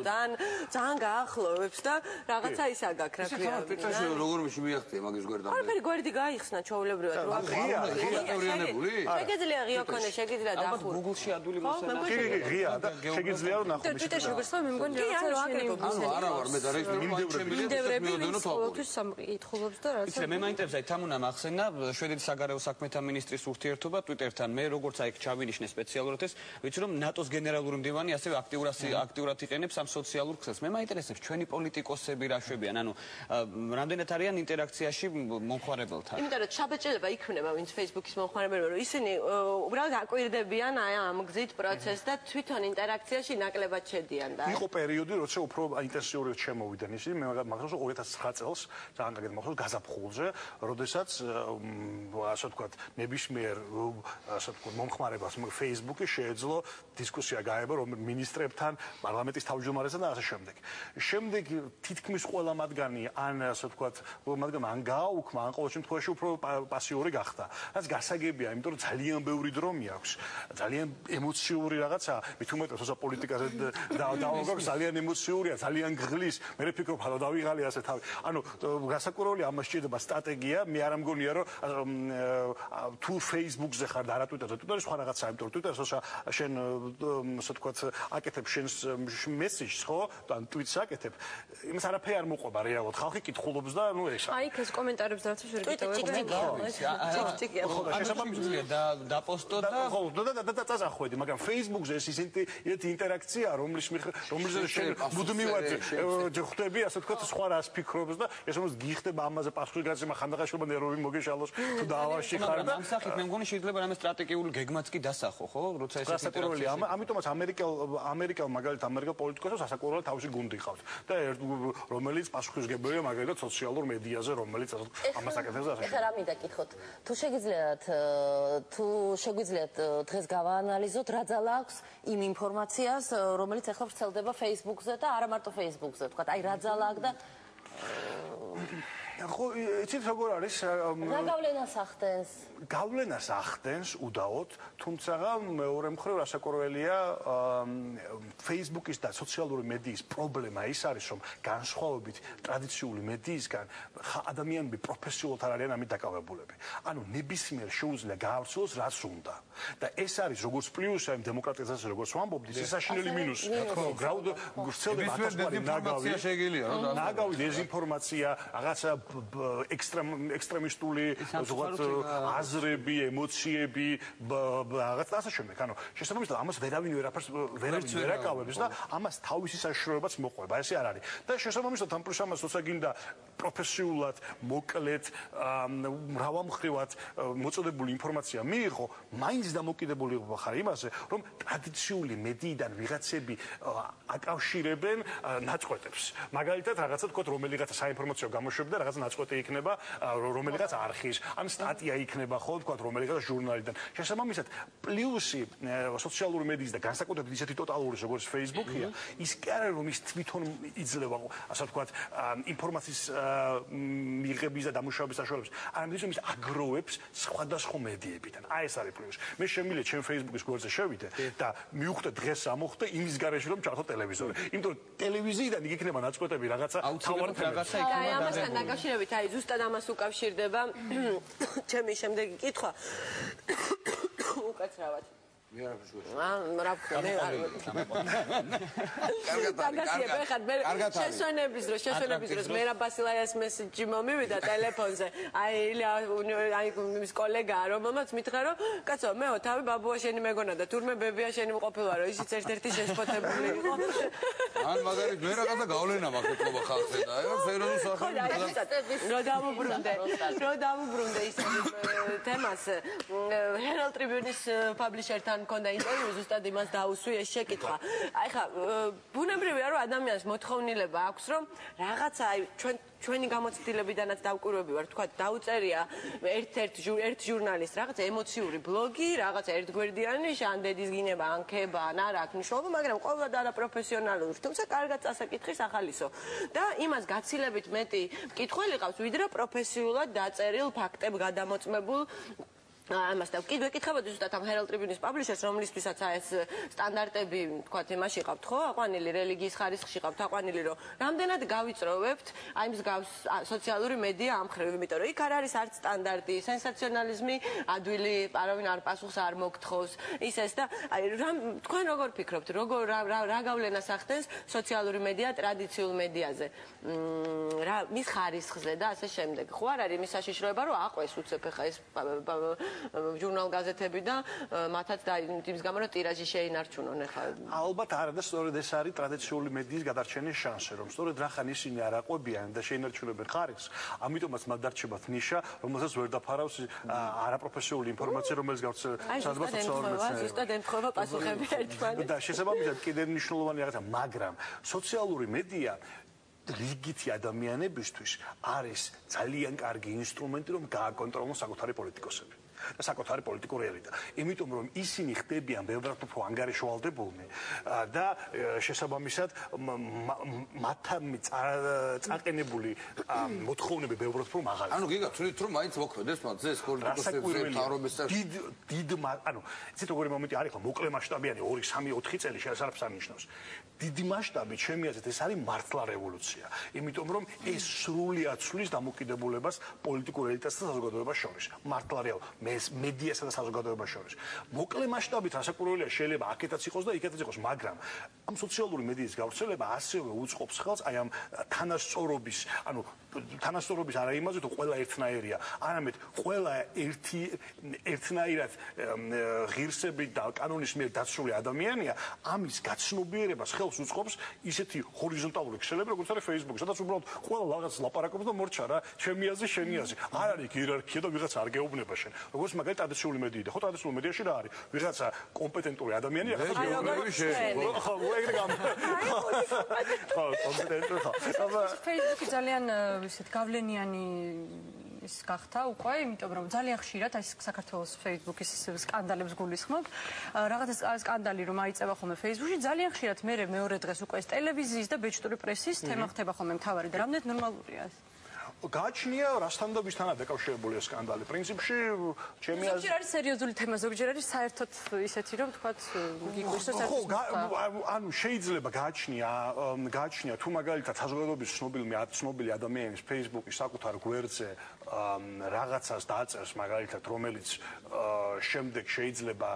ძალიან გაახლოვებს და რაღაცა ის აგაქ რა ქვია. ტვიტერში როგორ მიახტია მაგის გვერდამდე. არაფერი გვერდი გაიხსნა ჩაულებრივად. შეგიძლია ღია ქონე, შეგიძლია დახურ. Google-ში ადვილი ღია და შეგიძლია რომ ნახო. ტვიტერში გასვლა მე მგონი რაღაცა რა აკეთებს. ანუ არა ვარ მე და რეის მინდევრები ყოველთვის სამყითხოვებს და რაღაცა. იცი მე მაინტერესებს აი თამუნა მახსენა შვედეთის საგარეო საქმეთა მინისტრის ურთიერთობა ტვიტერთან. მე როგორც აი ჩავინიშნე სპეციალურად ეს ვიცი რომ ნატოს გენერალური მდივანი ასევე აქტიურად იყენებს ამ სოციალურ ქსელს. მე მაინტერესებს ჩვენი პოლიტიკოსები რა შვებიან, ანუ რამდენად არიან ინტერაქციაში მომხმარებელთან. იმიტომ რომ შაბეჭდება იქნება ვინც Facebook-ის მომხმარებელი, რომ ისინი უბრალოდ აკვირდებიან აი ამ გზით პროცესს და თვითონ ინტერაქციაში ნაკლებად შედიან და იყო პერიოდი, როცა უფრო ინტენსიურად შემოვიდნენ ისინი, მე მაგას 2009 წელს ძალიან კარგად მახსოვს გაზაფხულზე, როდესაც ასე ვთქვათ, ნებისმიერ ასე ვთქვათ მომხმარებას Facebook-ი შეეძლო დისკუსია გაება რომ მინისტრებთან, პარლამენტის თავმჯდომარესთან და ასე შემდეგ. შემდეგ თითქმის ყველა მათგანი ან ასე ვთქვათ, მათგან ან გააუქმა, ან ყოველ შემთხვევაში უფრო პასიური გახდა. რაც გასაგებია, იმიტომ რომ ძალიან ბევრი დრო მიაქვს. ძალიან ემოციური რაღაცა, მით უმეტეს როცა პოლიტიკაზე დავაგავს, ძალიან ემოციურია, ძალიან ღლის. მე ვფიქრობ, რომ დავიღალი ასე თავი. ანუ გასაკურველი ამას შეიძლება სტრატეგია, მე არ მგონია რომ თუ Facebook-ზე ხარ და არა Twitter-ზე, Twitter-ი სხვა რაღაცაა, იმიტომ რომ Twitter-ს შენ ასე ვთქვათ, აკეთებ შენს მესიჯს, ხო? ან tweets აკეთებ. იმას არაფერი არ მოყვება რეალურად. ხალხი კითხულობს და ნუ ეს. აი, ეს კომენტარებს დაცვის ვერ გიტოვებ. შესაბამისად დაპოსტო და და წაზახვედი, მაგრამ Facebook-ზე ეს ისეთი ინტერაქცია, რომლისზე შენ მუდმივად ხვდები, ასე ვთქვათ, სხვა რას ფიქრობს და ეს όμως გიხდება ამაზე პასუხი გაცემა ხანდახაშობა ნერვები მოგეშალოს თუ დაავაში ხარ და ამ სახით მე მგონი შეიძლება რამე სტრატეგიული გეგმაც კი დასახო, ხო? როცა ეს ინტერაქცია. ამიტომაც ამერიკელ მაგალითად ამერიკელ პოლიტიკოსებს ასაკურველი თავისი გუნდი ყავს და რომელიც პასუხისმგებელია მაგალითად სოციალურ მედიაზე, რომელიც ამას აკეთებს და ასე. ეხლა რა მინდა გითხოთ, თუ შეგვიძლიათ დღეს გავაანალიზოთ რა ძალა აქვს იმ ინფორმაციას, რომელიც ახლა ვრცელდება Facebook-ზე და არა მარტო Facebook-ზე, თქვა, აი რა ძალა აქვს და ხო, იცით როგორ არის? რა გავლენას ახდენს? გავლენას ახდენს უდაოდ, თუმცა მეორე მხრივ რასაკვირველია Facebook-ის და სოციალური მედიის პრობლემა ის არის, რომ განსხვავებით ტრადიციული მედიისგან ადამიანები პროფესიულად არ არიან ამით დაკავებულები. ანუ ნებისმიერ შეუძლია გაავრცელოს რაც უნდა. და ეს არის როგორც პლუსი ამ დემოკრატიზაციაში, როგორც ვამბობთ, ის საშინელი მინუსი. გრაუდ ვრცელდება ათასგვარი ნაგავი დეზინფორმაცია, რაღაცა ექსტრემისტული ზოგადად აზრები, ემოციები, რაღაც ასე შემდეგ. ანუ შესაბამისად ამას ვერავინ ვერ აკავებს და ამას თავისი საშიშროებაც მოყვება. ესე არ არის. და შესაბამისად ამ პლუს ამას როცა გინდა პროფესიულად, მოკლედ, მრავალმხრივად მოწოდებული ინფორმაცია მიიღო, მაინც დამოკიდებული ხარ იმაზე, რომ ტრადიციული მედიიდან ვიღაცები აკავშირებენ ნაწყვეტებს. მაგალითად, რაღაცა თქვა, რომელიღაცა საინფორმაციო გამოშვება და რაღაც ნაწყვეტი იქნება, რომელიღაც არხის, ან სტატია იქნება, ხო, თქვა, რომელიღაც ჟურნალიდან. შესაბამისად, პლუსი სოციალური მედიის და განსაკუთრებით ისეთი ტოტალური, როგორც Facebook-ია, ის კი არა რომ ის თვითონ იძლევა, ასე ვთქვათ, ინფორმაციის მიღების და დამუშავების საშუალებებს, არამედ ის აგროვებს სხვადასხვა მედიებიდან. აი ეს არის პლუსი. მე შემიძლია ჩემ Facebook-ის გვერდზე შევიდე და მივხვდე დღეს ამოხდა იმის გარეშე რომ ჩართო ტელევიზორი. იმიტომ რომ ტელევიზიიდან იქ იქნება ნაწყვეტები რაღაცა თავად რაღაცა იქნება ამასთან დაკავშირებით, აი ზუსტად ამას უკავშირდება ჩემი შემდეგი კითხვა. უკაცრავად. მე არ ვშუქ. რა ვქნა მე არ კარგად არის. შესვენების დროს მე რა ბასილაიას მესიჯი მომივიდა ტელეფონზე. აი მის კოლეგაა რომელმაც მითხრა რომ კაცო მეო თავი ბაბუა შენი მეგონა და თურმე ბებია შენი მყოფილვარ რომ ისიც ერთ-ერთი შესფოთებული იყო. ან მაგარით მე რაღაცა გავლენა მაქვს ეთქობა ხალხზე და აი ფერონის სახელი რო დავუბრუნდე ის თემას Herald Tribune-ის პაბლიშერთან მქონდა ინტერვიუ ზუსტად იმას დაუსვი ეს შეკითხვა. აი ხა ბუნებრივია რომ ადამიანს მოთხოვნილება აქვს რომ რაღაცა აი ჩვენი გამოცდილებიდანაც დავკვირვები ვარ თქვა დაუწერია ერთ ჟურნალისტ რაღაცა ემოციური ბლოგი რაღაცა ერთგვერდიანი შანდედის გინება ან ქება ან არა აქვს მნიშვნელობა მაგრამ ყოველად არაპროფესიონალური თუმცა კარგად წასაკითხის ახალისო და იმას გაცილებით მეტი მკითხველი ყავს ვიდრე პროფესიულად დაწერილ ფაქტებ გადამოწმებულ ამას და კიდევ ეკითხებოდი ზუსტად ამ Herald Tribune-ის პაბლიშერს რომლისთვისაც ეს სტანდარტები თქვათ იმაში ყავთ ხო აყვანილი რელიგიის ხარისხში ყავთ აყვანილი რომ რამდენად გავიწროვებთ აი მსგავს სოციალური მედია ამ ხრივ იმიტომ რომ იქ არ არის არც სტანდარტი სენსაციონალიზმი ადვილი არავინ არ პასუხს არ მოგთხოვს ის ეს და აი თქვენ როგორ ფიქრობთ როგორ რა გავლენას ახდენს სოციალური მედია ტრადიციულ მედიაზე რა მის ხარისხზე და ასე შემდეგ ხო არ არის მის საშიშროება რომ აყვეს უცებ ხა ეს ჟურნალ გაზეთები და მათაც და იმის გამო რომ ტირაჟი შეინარჩუნონ ახლა ალბათ არა და სწორედ ეს არის ტრადიციული მედიის გადარჩენის შანსი რომ სწორედ რახან ისინი არ აყვებიან და შეინარჩუნებენ ხარისხს ამიტომაც მათ დარჩებათ ნიშა რომელსაც ვერ დაფარავს არაპროფესიული ინფორმაცია რომელიც გაქვს საზოგადოებრივ ზუსტად ემთხვევა პასუხები ერთმანეთს და შესაბამისად კიდევ მნიშვნელოვანი რაღაცა მაგრამ სოციალური მედია რიგითი ადამიანებისთვის არის ძალიან კარგი ინსტრუმენტი რომ გააკონტროლონ საკუთარი პოლიტიკოსები და საკუთარი პოლიტიკური ელიტა. იმიტომ რომ ისინი ხდებიან ბევრად უფრო ანგარიშვალდებულნი და შესაბამისად მათთან წაყენებული მოთხოვნები ბევრად უფრო მაღალი. ანუ გიგაცნით რომ მაინც მოქმედეს მათზე ეს პოლიტიკოსები თავრობის ცით როგორი მომენტი არის ხო მოკლე მასშტაბიანი 2 3 4 წელი შეასრულებს ამნიშნავს. დიდი მასშტაბით ჩემი აზრით ეს არის მართლა რევოლუცია. იმიტომ რომ ეს სრულიად ცვლის დამოკიდებულებას პოლიტიკურ ელიტასთან და საზოგადოებას შორის. მართლა რეალურად მედიასა და საზოგადოებას შორის. მოკლე მასშტაბით რასაკვირველია შეიძლება აქეთაც იყოს და იქეთაც იყოს, მაგრამ ამ სოციალური მედიის გავრცელება ასევე უწყობს ხელს აი ამ თანასწორობის, თანასწორობის არა იმაზე თუ ყველა ერთნაირია, არამედ ყველა ერთნაირად ღირსებით და კანონის მიერ დაცული ადამიანია, ამის გაცნობიერებას ხელს უწყობს ისეთი ჰორიზონტალური ქსელები, როგორც არის Facebook, სადაც უბრალოდ ყველა რაღაც ლაპარაკობს და მორჩა რა, ჩემი აზრი, შენი აზრი. არ არის იერარქია და ვიღაცა არ გეუბნება შენ. როგორც მაგალითად ტრადიციული მედია. ხო ტრადიციული მედიაში რა არის? ვიღაცა კომპეტენტური ადამიანია, ხო კომპეტენტური ხო. Facebook-ი ძალიან ისეთ გავლენიანი ის გახდა უკვე, იმიტომ რომ ძალიან ხშირად აი საქართველოს Facebook-ის სკანდალებს გულისხმობ. რაღაცა სკანდალი რომ აიწევა ხოლმე Facebook-ში, ძალიან ხშირად მეორე დღეს უკვე ეს ტელევიზიის და ბეჭდური პრესის თემა ხდება ხოლმე მთავარი და რამდენად ნორმალურია ეს? გააჩნია რასთანდობისთანაც დაკავშირებული სკანდალი. პრინციპში ჩემი აზრით ზოგჯერ არის სერიოზული თემა, ზოგჯერ არის საერთოდ ისეთი რომ თქვათ გიგვირს ანუ შეიძლება გააჩნია თუ მაგალითად საზოგადოების ცნობილი ადამიანის Facebook-ის საკუთარ გვერდზე რაღაცას დააწერს მაგალითად რომელიც შემდეგ შეიძლება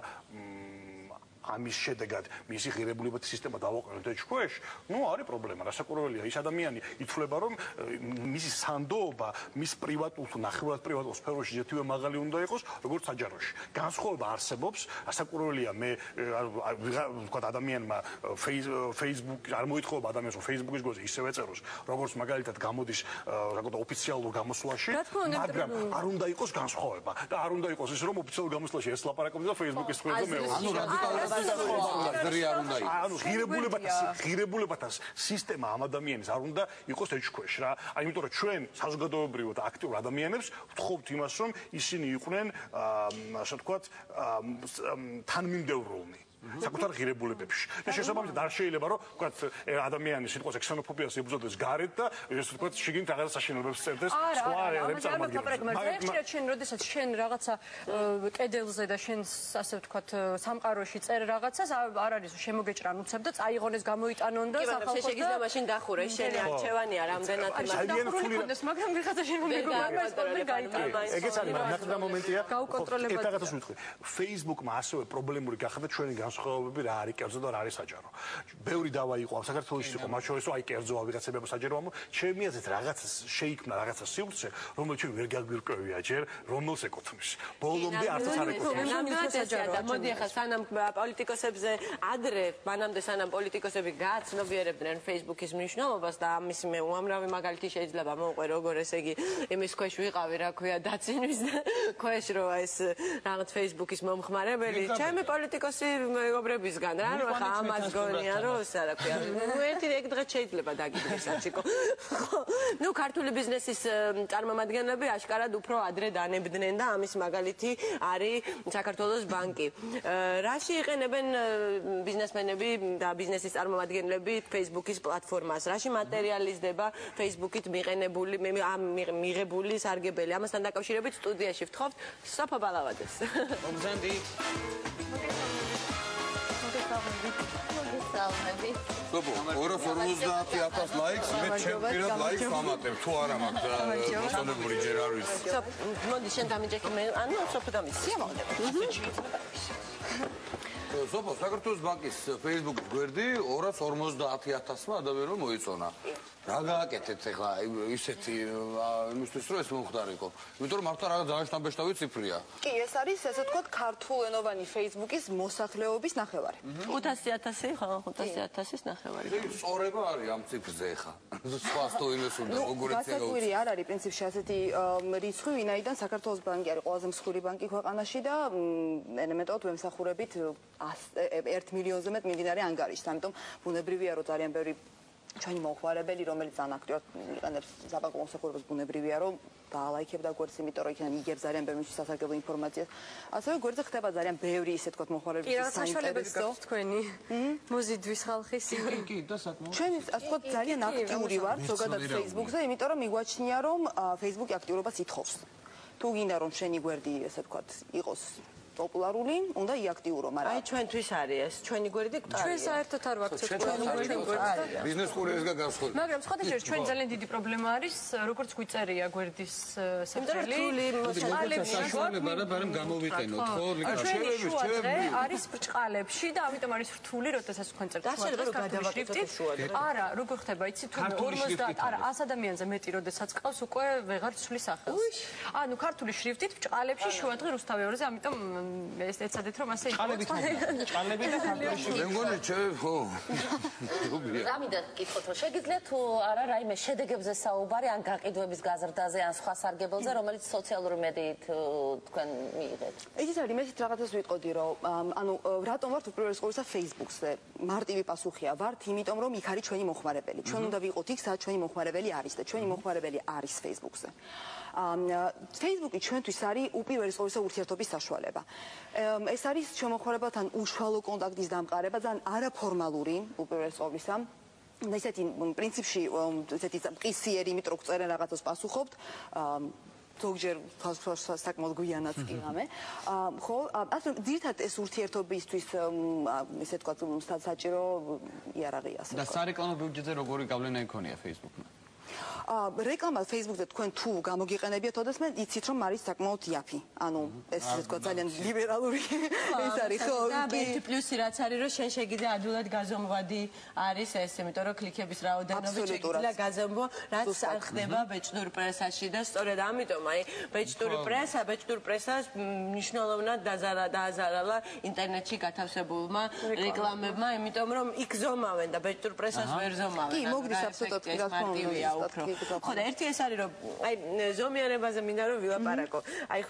ამის შედეგად მისი ღირებულებითი სისტემა დავაყენოთ ეჭქვეშ, არის პრობლემა. რასაკვირველია, ის ადამიანი ითვლება, რომ მისი სანდოობა, მის პრივატულ თუ ნახევრად პრივატულ სფეროში ზეთივე მაღალი უნდა იყოს, როგორც საჯაროში. განსხვავება არსებობს, რასაკვირველია, მე ვთქვათ ადამიანმა Facebook არ მოითხოვება ადამიანს, რომ Facebook-ის გვერდზე ისევე წეროს, როგორც მაგალითად გამოდის რაღაცა ოფიციალურ გამოსვლაში, მაგრამ არ უნდა იყოს განსხვავება და არ უნდა იყოს ის, რომ ოფიციალურ გამოსვლაში ეს ლაპარაკობს და Facebook-ის გვერდზე მეორე. ღირებულებათა სისტემა ამ ადამიანის არ უნდა იყოს ეჭქვეშ რა. იმიტომ რომ ჩვენ საზოგადოებრივ და აქტიურ ადამიანებს ვთხოვთ იმას, რომ ისინი იყვნენ, ასე ვთქვათ, თანმიმდევრულნი. საკუთარ ღირებულებებში. და შესაბამისად არ შეიძლება რომ ვთქვათ ადამიანი სიტყვაზე ქსენოფობიას იბრძოდეს გარეთ და ეს ვთქვათ შიგნით რაღაცა საშინელებებს წერდეს სხვა ერებს წარმოგიდგენს. შენ როდესაც შენ რაღაცა კედელზე და შენ ასე ვთქვათ სამყაროში წერ რაღაცას არ არის შემოგეჭრან უცებ და წაიღონეს გამოიტანონ და სახალხო შეგიძლია მაშინ დახურე შენი არჩევანია რამდენად იმას მაგრამ ვიღაცა შემომეგობრება ეს ყველაფერი გაიტანა ეგეც არის ნახდა მომენტია გაუკონტროლება ერთ რაღაცას ვიტყვი Facebook-მა ასევე პრობლემური გახდა ჩვენი განსხვავებები რა არის კერძო და რა არის საჯარო ბევრი დავა იყო საქართველოს იყო მათ შორის აი კერძოა ვიღაცებმა საჯარო ჩემი აზრით რაღაცა შეიქმნა რაღაცა სივრცე რომელიც ჩვენ ვერ გაგვირკვევია ჯერ რომელს ეკუთვნის ბოლომდე არც არ ეკუთვნის მოდი ახლა სანამ პოლიტიკოსებზე ადრე მანამდე სანამ პოლიტიკოსები გააცნობიერებდნენ Facebook-ის მნიშვნელობას და ამის მე უამრავი მაგალითი შეიძლება მოვყვე როგორ ესე იგი იმის ქვეშ ვიყავი რა ქვია დაცინვის ქვეშ რო ეს რაღაც Facebook-ის მომხმარებელი ჩემი პოლიტიკოსი მეგობრებისგან რა ნუ ახლა ამას გონია რომ რა ქვია ერთი ეგ დღე შეიძლება დაგიდგეს საჩიკო ნუ ქართული ბიზნესის წარმომადგენლები აშკარად უფრო ადრე დანებდნენ და ამის მაგალითი არის საქართველოს ბანკი რაში იყენებენ ბიზნესმენები და ბიზნესის წარმომადგენლები Facebook-ის პლატფორმას რაში მატერიალიზდება Facebook-ით მიღებული სარგებელი ამასთან დაკავშირებით სტუდიაში ვთხოვთ სოფო ბალავაძეს მოგზანდი სოფო 250,000 ლაიქს მე ჩემ პირად ლაიქს ვამატებ თუ არა მაქვს მოსწონებული ჯერ არ ვიცი მოდი შენ დამიჯექი მე ანუ სოფო დამიცი სოფო საქართველოს ბანკის Facebook-ის გვერდი 250,000 ადამიანმა მოიწონა რა გააკეთეთ ახლა ისეთი იმისთვის რომ ეს მომხდარიყო იმიტომ რომ მართლა რაღაც ძალიან შთამბეჭდავი ციფრია კი ეს არის ესე ვთქვათ ქართულენოვანი Facebook-ის მოსახლეობის ნახევარი 500,000 ხო 500,000-ის ნახევარი სწორება არის ამ ციფრზე ახლა სხვა თუ იმეს უნდა როგორ ეცელა გასაკვირი არ არის პრინციპში ასეთი რიცხვი ვინაიდან საქართველოს ბანკი არის ყველაზე მსხვილი ბანკი ქვეყანაში და ელემენტარულად ვემსახურებით 1 მილიონზე მეტ მიმდინარე ანგარიშს ამიტომ ბუნებრივია რომ ძალიან ბევრი ჩვენი მომხმარებელი რომელიც ძალიან აქტიურად იყენებს საბანკო მომსახურებას ბუნებრივია რომ დაალაიქებდა გვერდს იმიტომ რომ იქიდან იგებს ძალიან ბევრი სასარგებლო ინფორმაციას ასევე გვერდზე ხდება ძალიან ბევრი ისე თქვა მომხმარებლების საინტერესო თქვენი მოზიდვის ხალხის კი და საკმაოდ ჩვენი ასე ვთქვათ ძალიან აქტიური ვართ ზოგადად Facebook-ზე იმიტომ რომ მიგვაჩნია რომ Facebook-ი აქტიურობას ითხოვს თუ გინდა რომ შენი გვერდი ესე ვთქვათ იყოს პოპულარული, უნდა იაქტიურო, მაგრამ აი ჩვენთვის არის ეს, ჩვენი გვერდი კვტარია. ჩვენ საერთოდ არ ვაქვს ჩვენი გვერდი. ბიზნეს კურიერსგან განსხვავებული. მაგრამ სხვადასხვა ჩვენ ძალიან დიდი პრობლემა არის, როგორც გვიწერია გვერდის საფრთხელი. საშუალება რა ბარემ გამოვიყენოთ, ხო? ჩვენი არის ბრჭყალებში და ამიტომ არის რთული, როდესაც თქვენ წერთ შრიფტით. არა, როგორ ხდება, იცი თუ 50, არა 100 ადამიანზე მეტი როდესაც ყავს უკვე ვეღარ ცვლის სახელს. ანუ ქართული შრიფტით ბრჭყალებში შუადღე რუსთავიორზე, ამიტომ ეს ეცადეთ რომ ასე იყალებით ჩყალები და ქართულში მე მგონი ხო რამიდა გითხოთ რომ შეგიძლიათ თუ არა რაიმე შედეგებზე საუბარი ან გაყიდვების გაზრდაზე ან სხვა სარგებელზე რომელიც სოციალური მედიით თქვენ მიიღეთ ეს არის მე ისეთ რაღაცას ვიტყოდი რომ ანუ რატომ ვართ უპირველეს ყოვლისა Facebook-ზე მარტივი პასუხია ვართ იმიტომ რომ იქ არის ჩვენი მომხმარებელი ჩვენ უნდა ვიყოთ იქ სადაც ჩვენი მომხმარებელი არის და ჩვენი მომხმარებელი არის Facebook-ზე Facebook-ი ჩვენთვის არის უპირველეს ყოვლისა ურთიერთობის საშუალება. ეს არის ჩვენ მომხმარებელთან უშუალო კონტაქტის დამყარება, ძალიან არაფორმალური უპირველეს ყოვლისა. და ისეთი პრინციპში ესეთი მყისიერი, იმიტომ რომ წერენ რაღაცას პასუხობთ. ზოგჯერ საკმაოდ გვიანაც კი რამე. ხო, ასე ძირითადად ეს ურთიერთობისთვის ესე თქვა საჭირო იარაღია ასე. და სარეკლამო ბიუჯეტზე როგორი გავლენა იქონია Facebook-მა? რეკლამა Facebook-ზე თქვენ თუ გამოგიყენებიათ, ოდესმე იცით რომ არის საკმაოდ იაფი. ანუ ეს ისე თქვა ძალიან ლიბერალური ეს არის ხო? და ერთი პლუსი რაც არის რომ შენ შეგიძლია ადვილად გაზომვადი არის ეს, იმიტომ რომ კლიქების რაოდენობით შეგიძლია გაზომვა, რაც არ ხდება ბეჭდურ პრესაში და სწორედ ამიტომ აი ბეჭდურ პრესას მნიშვნელოვნად დააზარალა ინტერნეტში გათავსებულმა რეკლამებმა, იმიტომ რომ იქ ზომავენ და ბეჭდურ პრესას ვერ ზომავენ. კი, მოგდის აბსოლუტურად კი რა თქმა უნდა. ხო და ერთი ეს არის რომ აი ზომიერებაზე მინდა რომ ვილაპარაკო. აი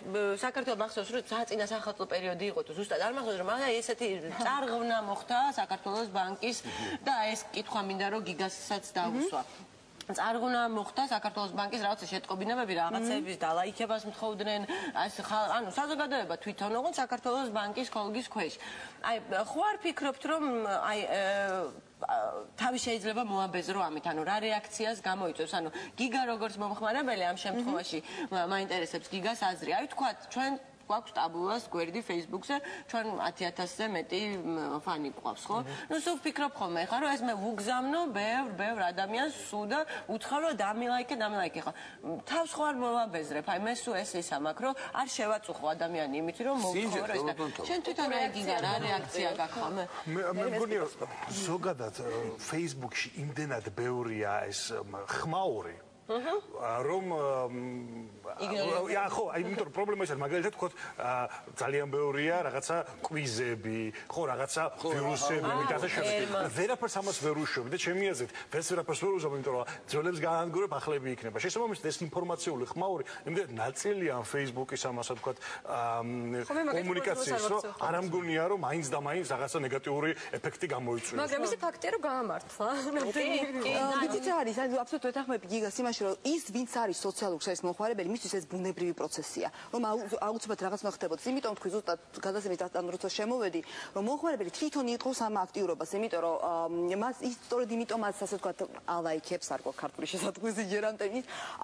საქართველოს მახსოვს რომ წინა სახელმწიფო პერიოდი იყო თუ ზუსტად არ მახსოვს რომ აი ესეთი წარღვნა მოხდა საქართველოს ბანკის და ეს კითხვა მინდა რომ გიგასაც დაუსვა. წარღვნა მოხდა საქართველოს ბანკის რაღაცა შეტყობინებები, რაღაცების დალაიქებას მთხოვდნენ, ანუ საზოგადოება თვითონ ოღონდ საქართველოს ბანკის ხოლგის ქვეშ. აი, ხო არ ფიქრობთ, რომ აი თავი შეიძლება მოაბეზრო ამით, ანუ რა რეაქციას გამოიწვევს, ანუ გიგა როგორც მომხმარებელი ამ შემთხვევაში მაინტერესებს გიგას აზრი. აი თქვათ, ჩვენ გვაქვს ტაბულას გვერდი Facebook-ზე, ჩვენ 10,000-ზე მეტი ფანი გვყავს, ხო? ნუ სულ ვფიქრობ ხოლმე, ხა რომ ეს მე ვუგზავნო ბევრ ადამიანს სულ და უცხო რომ დამილაიქე, ხო? თავს ხო არ მოვაბეზრებ, აი მე სულ ეს ამაქვს, რომ არ შევაწუხო ადამიანი იმით, რომ მოვხო რა ეს და შენ თვითონ რა გიგა რა რეაქცია გაქვს ხოლმე? მე მგონია ზოგადად Facebook-ში იმდენად ბევრია ეს ხმაური რომ ხო, იმიტომ პრობლემა ის არის, მაგალითად ვთქვათ, ძალიან ბევრია რაღაცა კვიზები, ხო, რაღაცა ვირუსები, ასე შემდეგ. ვერაფერს ამას ვერ უშვებ და ჩემი აზრით, ვერაფერს ვერ უშვებ, იმიტომ რომ ძველებს გაანგურებ, ახლები იქნება. შესაბამისად, ეს ინფორმაციული ხმაური, იმდენად ნაწილია ამ Facebook-ის ამასა ვთქვათ, კომუნიკაციის, რომ არ ამგონია, რომ მაინც და მაინც რაღაცა ნეგატიური ეფექტი გამოიწვევს. მაგრამ ისე ფაქტია, რომ გაამართლა. ვიცით რა არის, აბსოლუტურად ეთანხმები გიგას იმაში, რომ ის ვინც არის სოციალური ქსელის მომხმარებელი, მისთვის ეს ბუნებრივი პროცესია, რომ აუცილებლად რაღაც მოხდებოდეს. იმიტომ თქვი ზუსტად გადასემით ამ როცა შემოვედი, რომ მომხმარებელი თვითონ იღოს ამ აქტიურობას, იმიტომ რომ მას ის სწორედ იმიტომ მას ასე ვთქვათ ალაიქებს, არ გვაქვს ქართული შესაძლებლობა ჯერამდე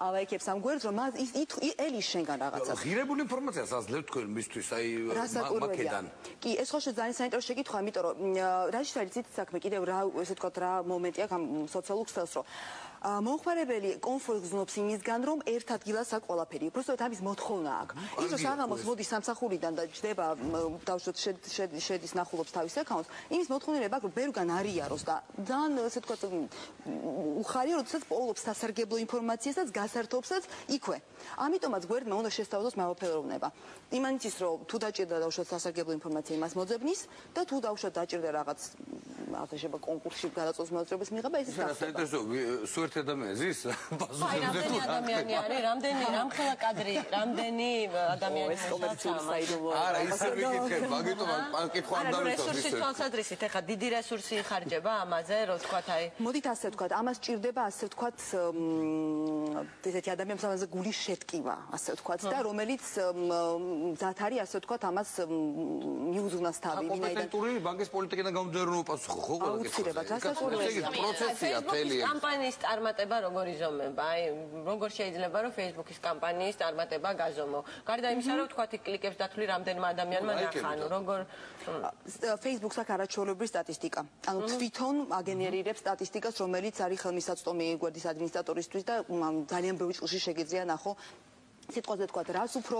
ალაიქებს ამ გვერდს, რომ მას ის ელის შენგან რაღაცას. ღირებული ინფორმაციას აძლევთ თქვენ მისთვის, აი მაკედან. კი, ეს ხო ძალიან საინტერესო შეკითხვა, იმიტომ რომ რაში არის ცით საქმე, კიდევ რა ესე ვთქვათ რა მომენტია ამ სოციალურ ქსელს, რომ მომხმარებელი კომფორტს გზნობს იმისგან, რომ ერთ ადგილას აქვს ყველაფერი. უბრალოდ ამის მოთხოვნა აქვს. ის რომ საღამოს მოდის სამსახურიდან და ჯდება დავშოთ შედის ნახულობს თავის აკაუნტს, იმის მოთხოვნილება აქვს, რომ ბევრგან არიაროს და ძალიან ესე ვთქვათ უხარია, როდესაც პოულობს სასარგებლო ინფორმაციასაც, გასართობსაც იქვე. ამიტომაც გვერდმა უნდა შესთავაზოს მრავალფეროვნება. იმანიცის რომ თუ დაჭირდა დავშოთ სასარგებლო ინფორმაცია იმას მოძებნის და თუ დავშოთ დაჭირდა რაღაც აღნიშნება კონკურსში გადაწყვეტის მოძრაობის მიღება ეს გახდება. საინტერესო სუერთ ადამიანს ის პასუხებზე თუ ადამიანი არის, რამდენი რამხელა კადრი, რამდენი ადამიანი კომერციული საიდუმლო. არა, ისე ვიკითხებ, მაგიტომ კითხვა არ დავიწყოთ ისე. რესურსის თვალსაზრისით, ეხლა დიდი რესურსი იხარჯება ამაზე, რომ თქვათ აი. მოდით ასე ვთქვათ, ამას ჭირდება ასე ვთქვათ ესეთი ადამიანის ამაზე გულის შეტკივა, ასე ვთქვათ და რომელიც მზად არის ასე ვთქვათ ამას მიუძღვნას თავი, ვინაიდან კომპეტენტური ბანკის პოლიტიკიდან გამომდინარე პასუხი ხო ყველა აუცილებლად, რასაკვირველია. პროცესია თელი. კამპანიის წარმატება როგორ იზომება? აი, როგორ შეიძლება რომ Facebook-ის კამპანიის წარმატება გაზომო? გარდა იმისა, რომ თქვათ კლიკებს დათვლი რამდენმა ადამიანმა ნახა, ანუ როგორ Facebook-ს აქვს არაჩვეულებრივი სტატისტიკა. ანუ თვითონ აგენერირებს სტატისტიკას, რომელიც არის ხელმისაწვდომი გვერდის ადმინისტრატორისთვის და ძალიან ბევრი წლში შეგიძლია ნახო სიტყვაზე თქვათ, რას უფრო,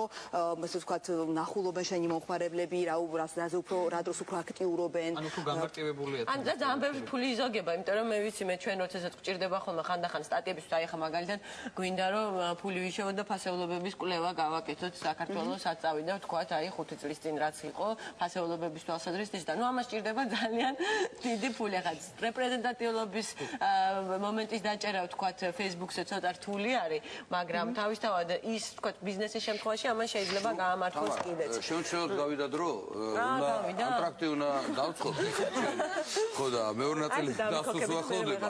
ასე ვთქვათ, ნახულობენ შენი მომხმარებლები, რაზე უფრო, რა დროს უფრო აქტიურობენ. ანუ თუ გამარტივებულია. ან ძალიან ბევრი ფული იზოგება, იმიტომ რომ მე ვიცი, მე ჩვენ როდესაც გვჭირდება ხოლმე ხანდახან სტატიებისთვის, აი ხა მაგალითად გვინდა რომ ფული ვიშოვოთ და ფასეულობების კვლევა გავაკეთოთ საქართველოს საწავი და ვთქვათ, აი 5 წლის წინ რაც იყო, ფასეულობების თვალსაზრისით და ნუ ამას ჭირდება ძალიან დიდი ფული. ახლა რეპრეზენტატიულობის მომენტის დაჭერა ვთქვათ, Facebook-ზე ცოტა რთული არის, მაგრამ თავისთავად ის თქვათ ბიზნესის შემთხვევაში ამან შეიძლება გაამართლოს კიდეც. შევჩვენოთ გავიდა დრო, კონტრაქტი უნდა დავწყოთ. ხო და მეორე ნაწილი დასუსვა ახლოვდება.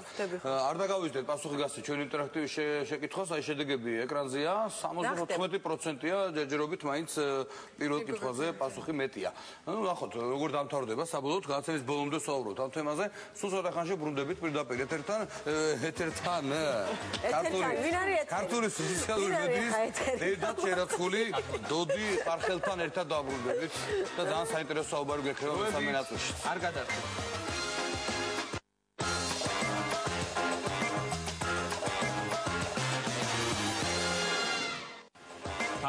არ დაგავიძდეთ პასუხი გასცე ჩვენ ინტერაქტიულ შეკითხვას, აი შედეგები ეკრანზეა, 74%-ია ჯერჯერობით მაინც პირველ კითხვაზე პასუხი მეტია. ანუ ნახოთ როგორ დამთავრდება საბოლოოდ განაცემის ბოლომდე ვსაუბრობთ ამ თემაზე. სულ ცოტა ხანში ბრუნდებით პირდაპირ ეთერთან ქართული სოციალური მედიის დედათ შერაცხული დოდი ხარხელთან ერთად დაბრუნდებით და ძალიან საინტერესო საუბარი გექნება მესამე ნაწილში. არ გადარჩეთ.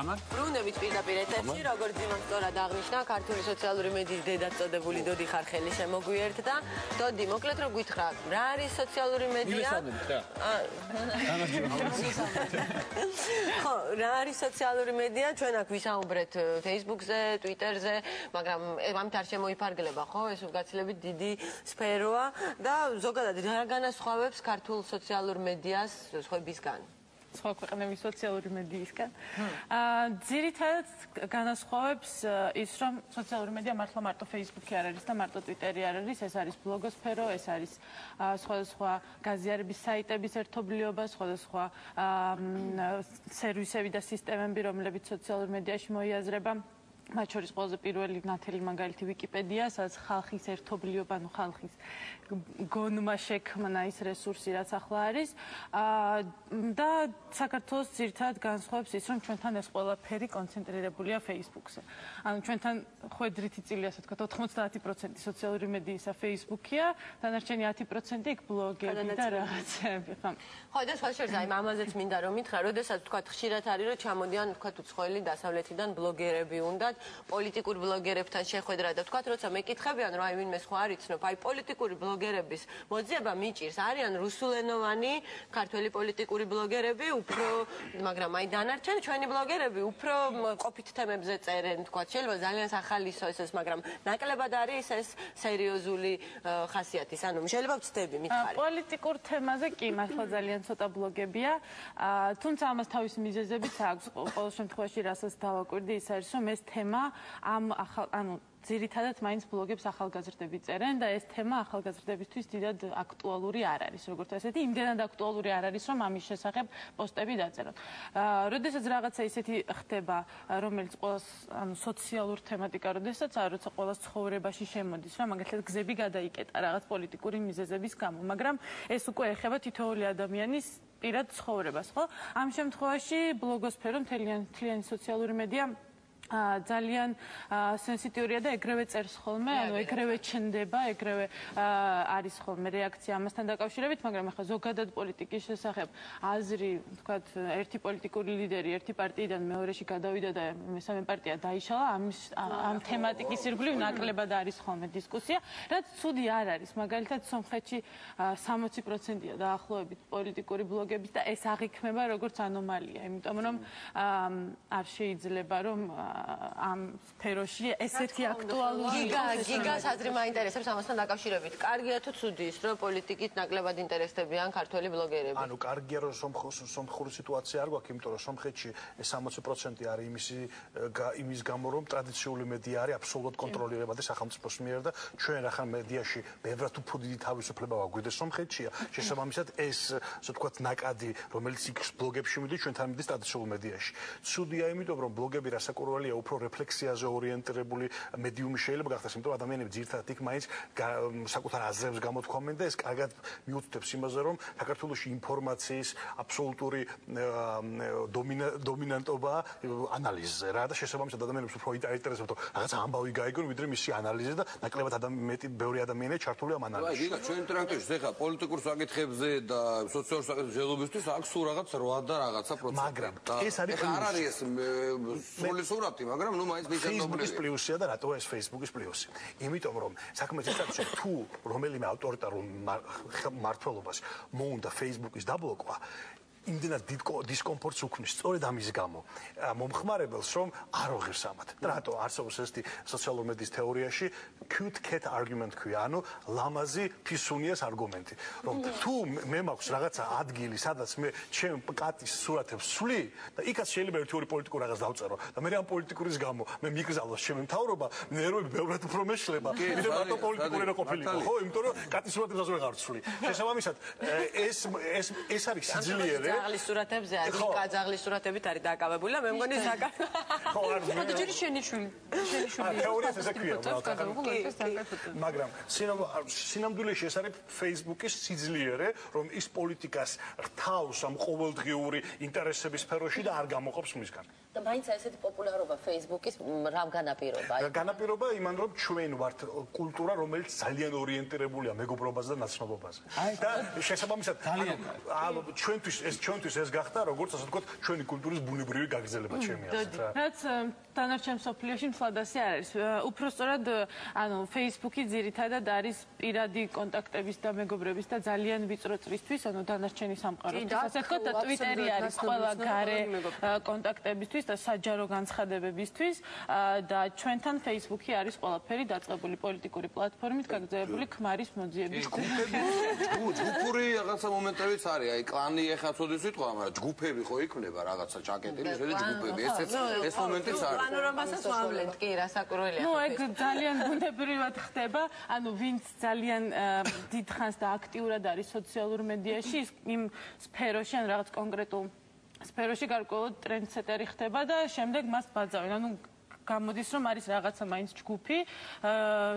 ბრუნდებით პირდაპირ ეთერში, როგორც იმას სწორად აღნიშნა, ქართული სოციალური მედიის დედად წოდებული დოდი ხარხელი შემოგვიერთდა. დოდი, მოკლედ რომ გითხრა, რა არის სოციალური მედია? ხო, რა არის სოციალური მედია? ჩვენ აქ ვისაუბრეთ Facebook-ზე, Twitter-ზე, მაგრამ ამით არ შემოიფარგლება, ხო? ეს გაცილებით დიდი სფეროა და ზოგადად რა განასხვავებს ქართულ სოციალურ მედიას სხვებისგან? სხვა ქვეყნების სოციალური მედიისგან. ძირითადად განასხვავებს ის, რომ სოციალური მედია მართლა მარტო Facebook-ი არ არის და მარტო Twitter-ი არ არის, ეს არის ბლოგოსფერო, ეს არის სხვადასხვა გაზიარების საიტების ერთობლიობა, სხვადასხვა სერვისები და სისტემები, რომლებიც სოციალურ მედიაში მოიაზრება. მათ შორის ყველაზე პირველი ნათელი მაგალითი ვიკიპედია, სადაც ხალხის ერთობლიობა, ანუ ხალხის გონება შექმნა ის რესურსი, რაც ახლა არის. და საქართველოს ძირითადად განსხვავებს ის, რომ ჩვენთან ეს ყველაფერი კონცენტრირებულია Facebook-ზე. ანუ ჩვენთან ხვედრითი წილი, ასე ვთქვათ, 90% სოციალური მედიისა Facebook-ია, დანარჩენი 10% იქ ბლოგები და რაღაცები, ხო. ხო, და სხვა შორის აი ამაზეც მინდა რომ მითხრა, როდესაც ვთქვათ, ხშირად არის რომ ჩამოდიან ვთქვათ უცხოელი დასავლეთიდან ბლოგერები უნდა პოლიტიკურ ბლოგერებთან შეხვედრა და ვთქვათ, როცა მეკითხებიან, რომ აი ვინმე სხვა არ იცნობ, აი პოლიტიკური ბლოგერების მოძიება მიჭირს, არიან რუსულენოვანი ქართველი პოლიტიკური ბლოგერები, უფრო, მაგრამ აი დანარჩენ ჩვენი ბლოგერები უფრო ყოფით თემებზე წერენ, ვთქვათ, შეიძლება ძალიან სახალისო ეს, მაგრამ ნაკლებად არის ეს სერიოზული ხასიათის, ანუ შეიძლება ვწდები მითხარი. პოლიტიკურ თემაზე კი მართლა ძალიან ცოტა ბლოგებია, თუმცა ამას თავისი მიზეზებიც აქვს. ყოველ შემთხვევაში რასაც დავაკვირდი ის არის, რომ ეს თემა ანუ ძირითადად მაინც ბლოგებს ახალგაზრდები წერენ და ეს თემა ახალგაზრდებისთვის დიდად აქტუალური არ არის, როგორც ასეთი, იმდენად აქტუალური არ არის, რომ ამის შესახებ პოსტები დაწეროთ. როდესაც რაღაცა ისეთი ხდება, რომელიც ყოველს ანუ სოციალურ თემატიკა, როდესაც როცა ყოველს ცხოვრებაში შემოდის, რა მაგალითად გზები გადაიკეტა რაღაც პოლიტიკური მიზეზების გამო, მაგრამ ეს უკვე ეხება თითოეული ადამიანის პირად ცხოვრებას, ხო? ამ შემთხვევაში ბლოგოსფერო მთლიანი სოციალური მედია ძალიან სენსიტიურია და ეგრევე წერს ხოლმე, ანუ ეგრევე ჩნდება, ეგრევე არის ხოლმე რეაქცია ამასთან დაკავშირებით, მაგრამ ახლა ზოგადად პოლიტიკის შესახებ აზრი, ვთქვათ, ერთი პოლიტიკური ლიდერი ერთი პარტიიდან მეორეში გადავიდა და მესამე პარტია დაიშალა, ამ თემატიკის ირგვლივ ნაკლებად არის ხოლმე დისკუსია, რაც ცუდი არ არის. მაგალითად, სომხეთში 60%-ია დაახლოებით პოლიტიკური ბლოგების და ეს აღიქმება როგორც ანომალია, იმიტომ რომ არ შეიძლება რომ ამ სფეროში ესეთი აქტუალური გიგას აზრი მაინტერესებს ამასთან დაკავშირებით. კარგია თუ ცუდი ის, რომ პოლიტიკით ნაკლებად ინტერესდებიან ქართველი ბლოგერები? ანუ კარგია რომ სომხური სიტუაცია არ გვაქვს, იმიტომ რომ სომხეთში 60% არის იმის გამო, რომ ტრადიციული მედია არის აბსოლუტურად კონტროლირებადი სახელმწიფოს მიერ და ჩვენ ახლა მედიაში ბევრად უფრო დიდი თავისუფლება გვაქვს სომხეთშია. შესაბამისად ეს, ასე ვთქვათ, ნაკადი, რომელიც იქ ბლოგებში მიდის, ჩვენთან მიდის ტრადიციულ მედიაში. ცუდია, იმიტომ რომ ბლოგები რასაკურველია უფრო რეფლექსიაზე ორიენტირებული მედიუმი შეიძლება გახდეს, იმიტომ რომ ადამიანები ძირითადად იქ მაინც საკუთარ აზრებს გამოთქვამენ და ეს კარგად მიუთითებს იმაზე, რომ საქართველოში ინფორმაციის აბსოლუტური დომინანტობა ანალიზზე რა და შესაბამისად ადამიანებს უფრო აინტერესებთ რაღაცა ამბავი გაიგონ, ვიდრე მისი ანალიზი და ნაკლებად ბევრი ადამიანი ჩართულია ამ ანალიზში. აი, ჩვენ ტრანკეში ეხა პოლიტიკურ საკითხებზე და სოციალურ საკითხებზე ჟელობისთვის აქვს სულ რაღაც 8 და რაღაცა პროცენტი. მაგრამ ეს არის არ არის ეს სრული სურათი, მაგრამ ნუ მაინც Facebook-ის პლუსია და რატოა ეს Facebook-ის პლუსი? იმიტომ რომ საქმეც ის არის, თუ რომელიმე ავტორიტარულ მმართველობას მოუნდა Facebook-ის დაბლოკვა, იმდენად დიდ დისკომფორტს უქმნის სწორედ ამის გამო მომხმარებელს, რომ არ ოღირს ამათ. და რატო არსებობს ესეთი სოციალურ მედიის თეორიაში cute cat argument ქვია, ანუ ლამაზი ფისუნიას არგუმენტი, რომ თუ მე მაქვს რაღაცა ადგილი, სადაც მე ჩემ კატის სურათებს ვსვლი და იქაც შეიძლება ერთი-ორი პოლიტიკურ რაღაც დავწერო და მე ამ პოლიტიკურის გამო მე მიგზავნოს ჩემი მთავრობა, ნერვები ბევრად უფრო მეშლება, ვიდრე მარტო პოლიტიკური რა ყოფილიყო, ხო? იმიტომ რომ კატის სურათებს ასე ვეღარ ვსვლი. შესაბამისად ეს არის სიძლიერე ძაღლის სურათებზე არის, კაძაღლის სურათებით არის დაკავებული და მე მგონი ხო, და ჯერ შენიშვილი. თეორიას ესე ქვია, მაგრამ სინამდვილეში ეს არის Facebook-ის სიძლიერე, რომ ის პოლიტიკას რთავს ამ ყოველდღიური ინტერესების სფეროში და არ გამოყოფს მისგან. და მაინც ესეთი პოპულარობა Facebook-ის რამ განაპირობა? განაპირობა იმან, რომ ჩვენ ვართ კულტურა, რომელიც ძალიან ორიენტირებულია მეგობრობაზე და ნაცნობობაზე. და შესაბამისად ჩვენთვის ეს გახდა როგორც ასე ვთქვათ, ჩვენი კულტურის ბუნებრივი გაგრძელება ჩემი აზრით. რაც დანარჩენ მსოფლიოში მთლად ასე არ არის. უფრო სწორად, ანუ Facebook-ი ძირითადად არის პირადი კონტაქტების და მეგობრების და ძალიან ვიწრო წრისთვის, ანუ დანარჩენი სამყაროსთვის. ასე ვთქვათ, და Twitter-ი არის ყველა გარე კონტაქტებისთვის და საჯარო განცხადებებისთვის და ჩვენთან Facebook-ი არის ყველაფერი დაწყებული პოლიტიკური პლატფორმით გაგრძელებული ქმარის მოძიების. ჯგუფური რაღაცა მომენტებიც არის, აი კლანი ეხა ცოდი მოდის ვიტყვა, მაგრამ ჯგუფები ხო იქნება რაღაცა ჩაკეტილი, შედი ჯგუფები. ეს მომენტიც არის. პანორამასაც ვავლენთ, კი, რასაკვირველია. ნუ ეგ ძალიან ბუნებრივად ხდება, ანუ ვინც ძალიან დიდხანს და აქტიურად არის სოციალურ მედიაში, იმ სფეროში ან რაღაც კონკრეტულ სფეროში გარკვეულად ტრენდსეტერი ხდება და შემდეგ მას ბაძავენ. ანუ გამოდის რომ არის რაღაცა მაინც ჯგუფი,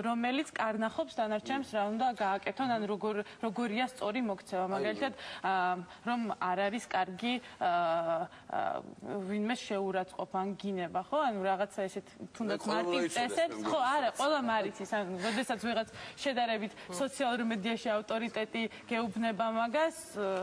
რომელიც კარნახობს დანარჩენებს რა უნდა გააკეთონ, ან როგორია სწორი მოქცევა. მაგალითად, რომ არ არის კარგი ვინმე შეურაცხყოფ ან გინება, ხო? ანუ რაღაცა ესეთ თუნდაც მარტივ წესებს, ხო, არა, ყველა მარიცის, ანუ როდესაც ვიღაც შედარებით სოციალურ მედიაში ავტორიტეტი გეუბნება მაგას,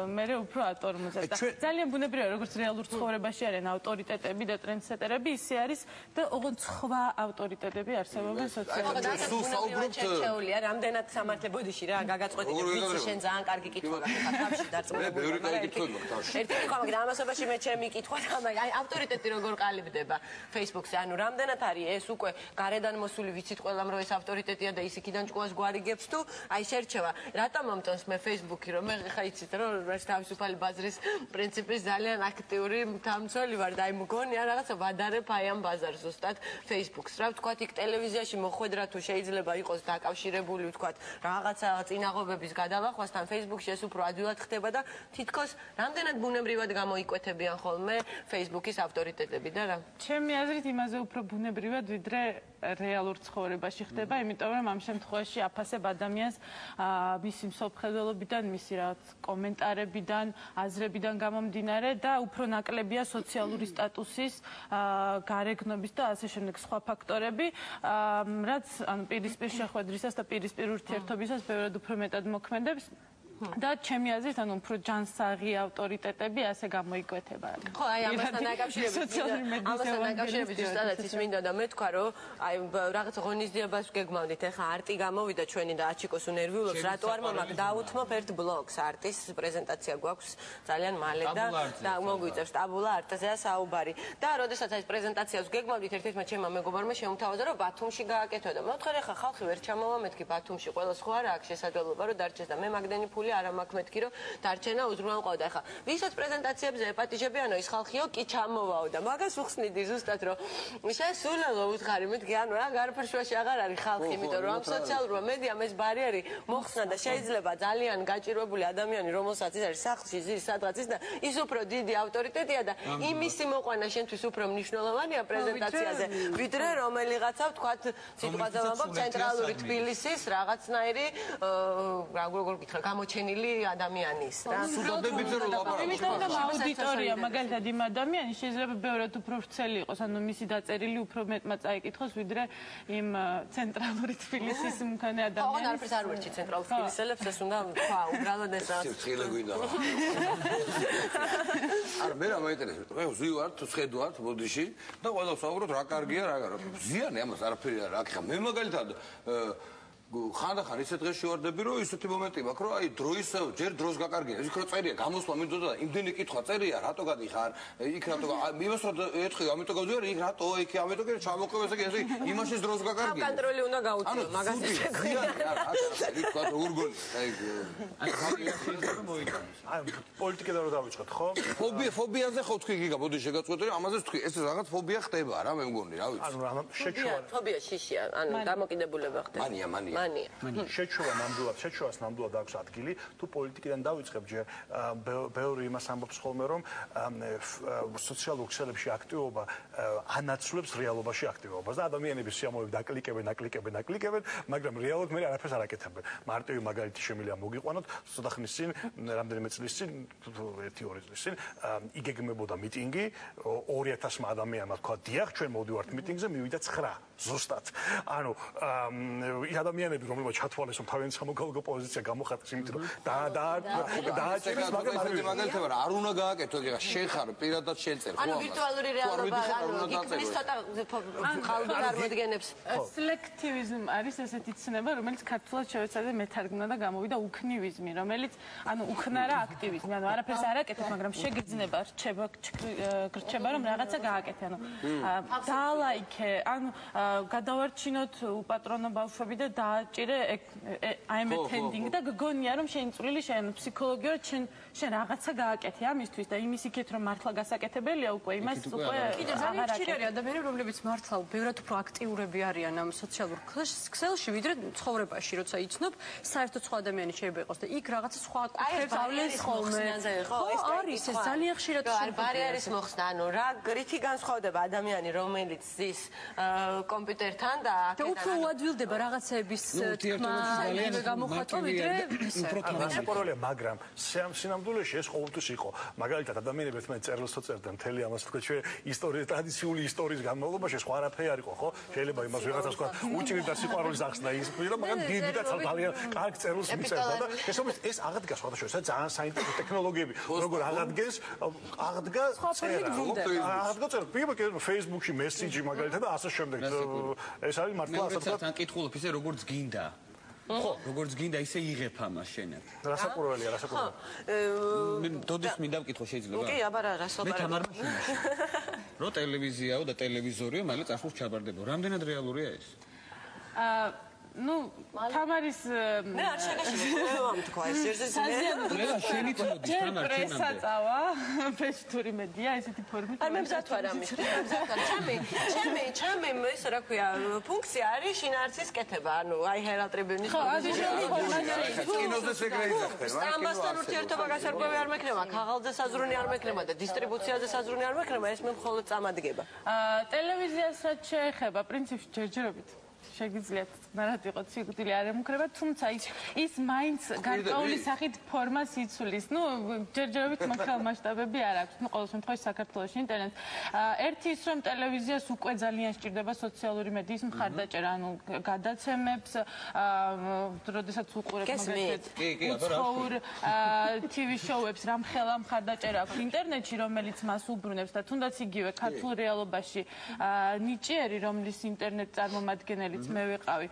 მერე უფრო ატორმოზებს. და ძალიან ბუნებრივია, როგორც რეალურ ცხოვრებაში არიან ავტორიტეტები და ტრენდსეტერები, ისე არის და სხვა ავტორიტეტები არსებობენ სოციალურ მედიაში. სულ საუბრობთ შეეულია, რამდენად სამართლე ბოდიში რა, გაგაწყვეტილი ვიცი შენ ძალიან კარგი კითხვა გაკეთა თავში დარწმუნებული. ბევრი კარგი კითხვა მაქვს თავში. ერთი კითხვა, მაგრამ ამასობაში მე ჩემი კითხვა და აი ავტორიტეტი როგორ ყალიბდება Facebook-ზე, ანუ რამდენად არის ეს უკვე გარედან მოსული, ვიცით ყველამ რომ ეს ავტორიტეტია და ის იქიდან ჭკუას გვარიგებს თუ აი შერჩევა. რატომ მომწონს მე Facebook-ი, რომ მე ხა იცით რომ ეს თავისუფალი ბაზრის პრინციპის ძალიან აქტიური მთავმცველი ვარ და აი მგონია რაღაცა ვადარებ აი ამ ბაზარს ზუსტად Facebook-ს. რა ვთქვათ, იქ ტელევიზიაში მოხვედრა თუ შეიძლება იყოს დაკავშირებული, ვთქვათ, რაღაცა წინაღობების გადალახვასთან Facebook-ში ეს უფრო ადვილად ხდება და თითქოს რამდენად ბუნებრივად გამოიკვეთებიან ხოლმე Facebook-ის ავტორიტეტები და რა. ჩემი აზრით იმაზე უფრო ბუნებრივად ვიდრე რეალურ ცხოვრებაში ხდება, იმიტომ რომ ამ შემთხვევაში აფასებ ადამიანს მისი მსოფლმხედველობიდან, მისი რაღაც კომენტარებიდან, აზრებიდან გამომდინარე და უფრო ნაკლებია სოციალური სტატუსის, გარეგნობის და ასე შემდეგ სხვა ფაქტორები, რაც ანუ პირისპირ შეხვედრისას და პირისპირ ურთიერთობისას ბევრად უფრო მეტად მოქმედებს. და ჩემი აზრით, ანუ უფრო ჯანსაღი ავტორიტეტები ასე გამოიკვეთება. ხო, აი ამასთან დაკავშირებით ზუსტადაც ის მინდა და მე თქვა რომ აი რაღაც ღონისძიებას გეგმავდით, ეხა არტი გამოვიდა ჩვენი და აჩიკოს უნერვიულობს, რატო არ მომაკ დაუთმობ ერთ ბლოგს არტის პრეზენტაცია გვაქვს ძალიან მალე და მოგვიწევს ტაბულა არტზეა საუბარი. და როდესაც აი პრეზენტაციას გეგმავდით, ერთ-ერთმა ჩემმა მეგობარმა შემოთავაზა რომ ბათუმში გააკეთო და მე ვთქვი ეხა ხალხი ვერ ჩამოვამეთქი ბათუმში, ყველა სხვა რა აქვს შესაძლებლობა რომ დარჩეს და მე მაგდენი ფული არ მაქვს მეთქი რომ დარჩენა უზრუნველყავდა. ეხა ვისაც პრეზენტაციებზე ეპატიჟებიანო ის ხალხიო კი ჩამოვაო და მაგას უხსნიდი ზუსტად რომ შესულელო უთხარი მეთქი ანუ რა გარფაშუაში აღარ არის ხალხი, იმიტომ რომ ამ სოციალურმა მედიამ ეს ბარიერი მოხსნა და შეიძლება ძალიან გაჭირვებული ადამიანი რომელსაც ის არის სახლში ზის სადღაც ის და ის უფრო დიდი ავტორიტეტია და იმისი მოყვანა შენთვის უფრო მნიშვნელოვანია პრეზენტაციაზე ვიდრე რომელიღაცა ვთქვათ სიტყვაზე ვამბობ ცენტრალური თბილისის რაღაცნაირი როგორ გითხრა გამოჩენილი ადამიანის რა. სუდადებიძე რომ ლაპარაკობს. იმიტომ რომ აუდიტორია მაგალითად იმ ადამიანი შეიძლება ბევრად უფრო ვრცელი იყოს, ანუ მისი დაწერილი უფრო მეტმა წაიკითხოს ვიდრე იმ ცენტრალური თბილისის მქონე ადამიანის. ხო, არაფერს არ ვერჩი ცენტრალურ თბილისელებს, ეს უნდა თქვა, უბრალოდ ეს რა. სიცხილე გვინდა. არა, მე რა მაინტერესებს, მე ვზივარ თუ შედვართ ბოდიში და ყველა საუბრობთ რა კარგია, რა არა. ზიანი ამას არაფერი არ აქვს. მე მაგალითად ხანდახან ისეთ დღეში ვარდები, რომ ისეთი მომენტი მაქვს, რომ აი დროის ჯერ დროს გაკარგია. ის რო წერია, გამოსვლა მინდოდა და იმდენი კითხვა წერია, რატო გადიხარ? იქ რატო იმას რომ ეთქი, ამიტომ გავძვარი, იქ რატო იქ ამიტომ კი ჩამოყევეს ეგ ესე იმაშიც დროს გაკარგია. კონტროლი უნდა გაუწიო, მაგას შეგვიძლია. იქ თქვა რომ ურგონი. აი პოლიტიკიდან რო დავიწყოთ, ხო? ფობიაზე ხო თქვი გიგა, ბოდი შეგაწყვეტე, ამაზე თქვი, ეს რაღაც ფობია ხდება რა, მე მგონი, რა ვიცი. ანუ რა შეჩვევა. ფობია შიშია, ანუ დამოკიდებულება ხდება. მანია. შეჩვევას ნამდვილად აქვს ადგილი. თუ პოლიტიკიდან დავიწყებ, ჯერ ბევრი იმას ამბობს ხოლმე, რომ სოციალურ ქსელებში აქტივობა ანაცვლებს რეალობაში აქტივობას და ადამიანების სიამოვნებით დაკლიკებენ, მაგრამ რეალურად მე არაფერს არ აკეთებენ. მარტივი მაგალითი შემიძლია მოგიყვანოთ, ცოტა ხნის წინ, რამდენიმე წლის წინ, 1-2 წლის წინ იგეგმებოდა მიტინგი, 2000 ადამიანმა თქვა, დიახ, ჩვენ მოვდივართ მიტინგზე, მივიდა 9 ზუსტად. ანუ ის ადამიანები, რომლებიც ჩათვალეს, რომ თავიანთი სამოქალაქო პოზიცია გამოხატეს, იმიტომ რომ დააჭერეს, მაგრამ არ უნდა გააკეთო, ეგ შენ ხარ პირადად შენწერ, ხო? ანუ ვირტუალური რეალობა, ანუ იქ ცოტა ხალხი წარმოადგენს. სელექტივიზმი არის ესეთი ცნება, რომელიც ქართულად შევეცადე მეთარგმნა და გამოვიდა უქნივიზმი, რომელიც ანუ უქნარა აქტივიზმი, ანუ არაფერს არ აკეთებ, მაგრამ შეგრძნება, გრჩება, რომ რაღაცა გააკეთე, ანუ დაალაიქე, ანუ გადავარჩინოთ უპატრონო ბავშვები და დააჭირე აი მე თენდინგი და გგონია რომ შენი წვლილი შენ ფსიქოლოგიურად შენ რაღაცა გააკეთე ამისთვის და იმის იქით რომ მართლა გასაკეთებელია უკვე იმას უკვე კიდე ძალიან ხშირი არის ადამიანები რომლებიც მართლა ბევრად უფრო აქტიურები არიან ამ სოციალურ ქსელში ვიდრე ცხოვრებაში როცა იცნობ საერთოდ სხვა ადამიანი შეიძლება იყოს და იქ რაღაცა სხვა კუთხეებს ავლენს ხოლმე ხო არის ეს ძალიან ხშირად ბარიერის მოხსნა ანუ რა რითი განსხვავდება ადამიანი რომელიც ზის კომპიუტერთან და უფრო უადვილდება რაღაცების თქმა გამოხატვა ვიდრე საპაროლია მაგრამ სინამდვილეში ეს ყოველთვის იყო მაგალითად ადამიანები ერთმანეთს წერილს წერდნენ მთელი ამას თქვა ჩვენ ისტორიის ტრადიციული ისტორიის განმავლობაში სხვა არაფერი არ იყო ხო შეიძლება იმას ვიღაცა თქვა უჭირდა სიყვარულის ახსნა ის პირა მაგრამ დიდი და ძალიან კარგ წერილს მიწერდა და ეს აღდგა სხვადასხვა ძალიან საინტერესო ტექნოლოგიები როგორ აღდგეს აღდგა წერა Facebook-ში მესიჯი მაგალითად და ასე შემდეგ ეს არის მართლა ასე თქვა თან კითხულობ ისე როგორც გინდა ხო როგორც გინდა ისე იღებ ამას შენებ რასაკვირველია მე დოდეს მინდა ვკითხო შეიძლება კი აბა რა მე თამარ მაშინაში რო ტელევიზიაო და ტელევიზორიო მალე წახურს ჩაბარდებო რამდენად რეალურია ეს ну თამარის მე არ შეგაშინე თქვა ეს ლელა შენით მოდის თამარ პრესა წავა ფეშტური მედია ესეთი ფორმით არ მე მზად ვარ ამის ჩემი ეს რა ქვია ფუნქცია არის შინაარსის კეთება ანუ აი ჰერალდ ტრიბიუნის კინოზე ეგრე იძახდება ამასთან ურთიერთობა გასარკვევი არ მექნება ქაღალდზე საზრუნი არ მექნება და დისტრიბუციაზე საზრუნი არ მექნება ეს მე მხოლოდ წამადგება ტელევიზიას რაც შეეხება პრინციპში ჯერჯერობით შეგიძლიათ ნარად იყოს სიკვდილი არ ემუქრება თუმცა ის მაინც გარკვეული სახით ფორმას იცვლის ნუ ჯერჯერობით მოხალ მასშტაბები არ აქვს ნუ ყოველ შემთხვევაში საქართველოში ინტერნეტ ერთი ის რომ ტელევიზიას უკვე ძალიან სჭირდება სოციალური მედიის მხარდაჭერა ანუ გადაცემებს როდესაც უყურებ მაგალითად TV show-ებს რამხელა მხარდაჭერა აქვს ინტერნეტში რომელიც მას უბრუნებს და თუნდაც იგივე ქართულ რეალობაში ნიჭიერი რომლის ინტერნეტ წარმომადგენელი მე ვიყავი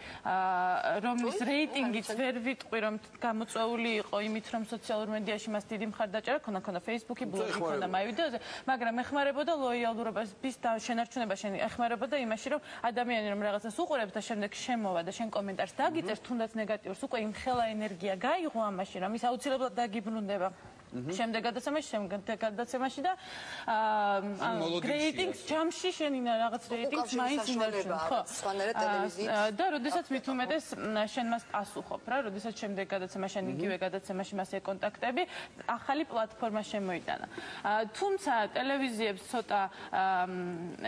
რომლის რეიტინგიც ვერ ვიტყვი რომ გამოწვეული იყო იმით რომ სოციალურ მედიაში მას დიდი მხარდაჭერა ქონდა Facebook-ი ბლოგი ქონდა მაი ვიდეოზე მაგრამ ეხმარებოდა ლოიალურობას და შენარჩუნება შენ ეხმარებოდა იმაში რომ ადამიანი რომ რაღაცას უყურებს და შემდეგ შემოვა და შენ კომენტარს დაგიწერს თუნდაც ნეგატიურს უკვე იმ ხელა ენერგია გაიღო ამაში რომ ის აუცილებლად დაგიბრუნდება შემდეგ გადაცემაში და რეიტინგს ჯამში შენინა რაღაც რეიტინგს მაინც ინარჩუნებს ხო სხვანაირად ტელევიზიით და როდესაც მით უმეტეს შენ მას პასუხობ რა როდესაც შემდეგ გადაცემა შენ იგივე გადაცემაში მას ეკონტაქტები ახალი პლატფორმა შემოიტანა თუმცა ტელევიზიებს ცოტა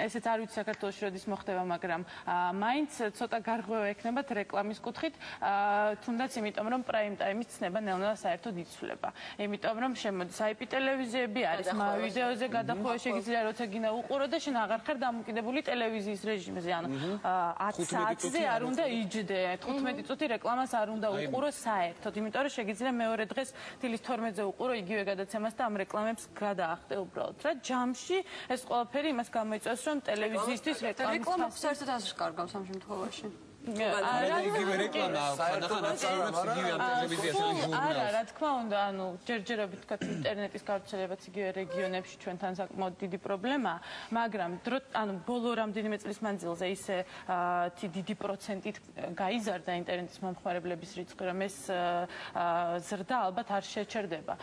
ესეც არ ვიცი საქართველოში როდის მოხდება მაგრამ მაინც ცოტა გარღვევა ექნებათ რეკლამის კუთხით თუნდაც იმიტომ რომ პრაიმ ტაიმის ცნება ნელ-ნელა საერთოდ იცვლება იმიტომ რომ შემოდის IP ტელევიზიები არის ვიდეოზე გადახვევა შეგიძლია როცა გინდა უყურო და შენ აღარ ხარ დამოკიდებული ტელევიზიის რეჟიმზე ანუ 10 საათზე არ უნდა იჯდე 15 წუთი რეკლამას არ უნდა უყურო საერთოდ იმიტომ რომ შეგიძლია მეორე დღეს დილის 12-ზე უყურო იგივე გადაცემას და ამ რეკლამებს გადაახტე უბრალოდ რა ჯამში ეს ყველაფერი იმას გამოიწვევს რომ ტელევიზიისთვის რეკლამა საერთოდ ასეც კარგავს ამ შემთხვევაში იგივე რეკლამა არა რა თქმა უნდა ანუ ჯერჯერობით თქვა ინტერნეტის გავრცელებაც იგივე რეგიონებში ჩვენთან საკმაოდ დიდი პრობლემაა მაგრამ ანუ ბოლო რამდენიმე წლის მანძილზე ისე დიდი პროცენტით გაიზარდა ინტერნეტის მომხმარებლების რიცხვი რომ ეს ზრდა ალბათ არ შეჩერდება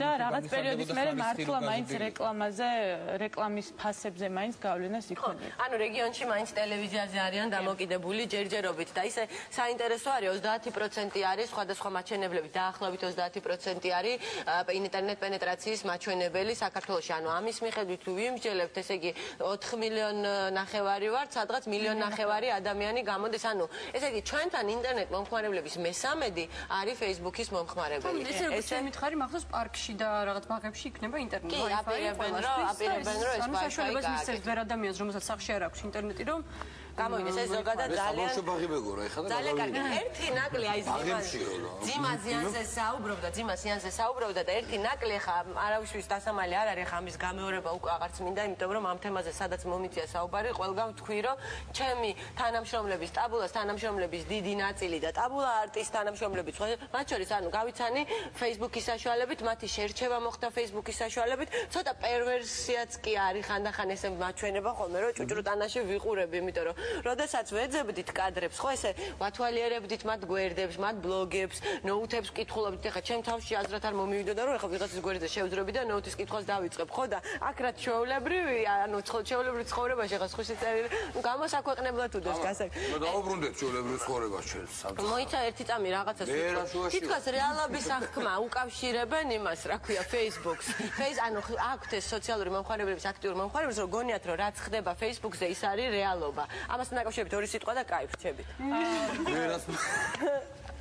და რაღაც პერიოდის მერე მართლა მაინც რეკლამის ფასებზე მაინც გავლენას იქონია ანუ რეგიონში მაინც ტელევიზიაზე არიან დამოკიდებული ჯერჯერობით და ისე საინტერესო არის 30% არის სხვადასხვა მაჩვენებლები დაახლოებით 30% არის ინტერნეტ პენეტრაციის მაჩვენებელი საქართველოში ანუ ამის მიხედვით თუ ვიმსჯელებთ ესე იგი 4 მილიონი ნახევარი ვართ სადღაც 1,5 მილიონი ადამიანი გამოდის ანუ ესე იგი ჩვენთან ინტერნეტ მომხმარებლების მესამედი არის Facebook-ის მომხმარებელი ესე როგორც ჩემ მითხარი მახსოვს პარკში და რაღაც ბაღებში იქნება ინტერნეტი Wi-Fi აპირებენ რომ ეს Wi-Fi საშუალებას მისცემს ვერ ადამიანს რომელსაც სახში არ აქვს ინტერნეტი რომ გამოიდეს ეს ზოგადად ძალიან კარგი ერთი ნაკლი აი ძიმა ზიანზე საუბრობდა და ერთი ნაკლი ხა არავისთვის დასამალი არ არის ხა ამის გამეორება უკვე აღარც მინდა იმიტომ რომ ამ თემაზე სადაც მომიწია საუბარი ყველგან ვთქვი რომ ჩემი თანამშრომლების ტაბულას თანამშრომლების დიდი ნაწილი და ტაბულა არტის თანამშრომლების მათ შორის ანუ გავიცანი Facebook-ის საშუალებით მათი შერჩევა მოხდა Facebook-ის საშუალებით ცოტა პერვერსიაც კი არის ხანდახან ესე მაჩვენება ხოლმე რომ ჭუჭრუტანაში ვიყურები იმიტომ რომ როდესაც ვეძებდით კადრებს, ხო ესე ვათვალიერებდით მათ გვერდებს, მათ ბლოგებს, ნოუთებს ვკითხულობდით. ეხლა ჩემ თავში აზრად არ მომივიდოდა, რომ ეხლა ვიღაცის გვერდზე შევძრები და ნოუთის კითხვას დავიწყებ, ხო და აქ რაც ჩვეულებრივი, ანუ ჩვეულებრივ ცხოვრებაში ეხლა სხვისი წერილი, გამოსაქვეყნებლად უდევს გასაგებია. დაუბრუნდეთ ჩვეულებრივ ცხოვრებას ჩვენს. მოიცა ერთი წამი რაღაცას ვიტყვი. თითქოს რეალობის აღქმა უკავშირებენ იმას, რა ქვია, Facebook-ს. ანუ აქვთ ეს სოციალური მომხმარებლების აქტიური მომხმარებლებს, რომ გონიათ, რომ რაც ხდება Facebook-ზე, ის არის რეალობა. ამასთან დაკავშირებით ორი სიტყვა და კაი, ვრჩებით.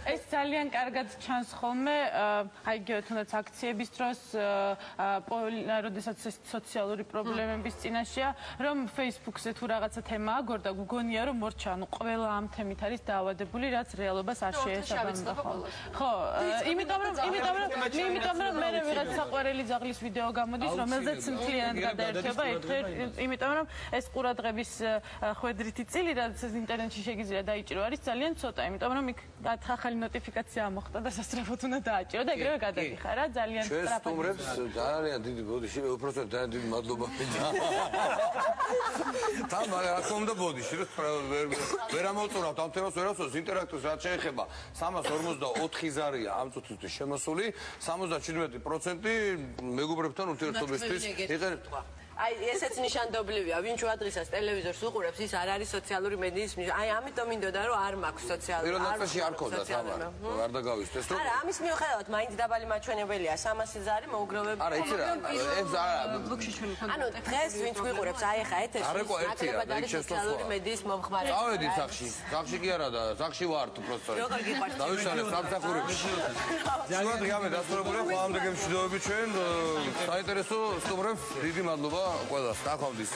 ეს ძალიან კარგად ჩანს ხოლმე, აი იგივე თუნდაც აქციების დროს, როდესაც სოციალური პრობლემების წინაშეა, რომ Facebook-ზე თუ რაღაცა თემა აგორდა, გგონია რომ მორჩა, ანუ ყველა ამ თემით არის დაავადებული, რაც რეალობას არ შეესაბამება. ხო, იმიტომ რომ მე ვიღაც საყვარელი ძაღლის ვიდეო გამოდის, რომელზეც მთლიანად გადაერთვება ერთ-ერთ, იმიტომ რომ ეს ყურადღების ხვედრითი წილი, რაც ინტერნეტში შეგიძლია დაიჭირო, არის ძალიან ცოტა, იმიტომ რომ იქ ახალი ნოტიფიკაცია მოხდა და სასწრაფოდ უნდა დააჭირო და ეგრევე გადადიხარ რა ძალიან სწრაფად. ჩვენ სტუმრებს ძალიან დიდი ბოდიში, უпросто ძალიან დიდი მადლობა. თან რა თქმა უნდა ბოდიში, რომ ვერ ამოწურავთ ამ თემას, ვერ ასწორებს ინტერაქტივს, რაც შეეხება 344 ზარია ამ წუთისთვის შემოსული, 77% მეგობრებთან ურთიერთობისთვის იყენებთ. აი ესეც ნიშანდობლივია, ვინც უადრისას ტელევიზორს უყურებს, ის არ არის სოციალური მედიის აი ამიტომ მინდოდა რომ არ მაქვს სოციალური. პიროვნებაში არ ქონდა თამარ, არ დაგავისდეს რომ არა, ამის მიუხედავად მაინც დაბალი მაჩვენებელია 300 ზარი მოუგროვები. არა, იცი რა, ეს ბლოგში ჩვენ ვქონდა. ანუ დღეს ვინც გვიყურებს, აი ხა ეთერში ნაკლებად არის სოციალური მედიის მომხმარებელი. წავედით სახში, სახში კი არა და სახში ვარ თუ პროსტორი. როგორ გიყვარს? დავიშალე სამსახურებში. შუად ღამე დასწრებულია ხოლმე გემშვიდობები ჩვენ საინტერესო სტუმრებს დიდი მადლობა ყველას. დაგხვდით.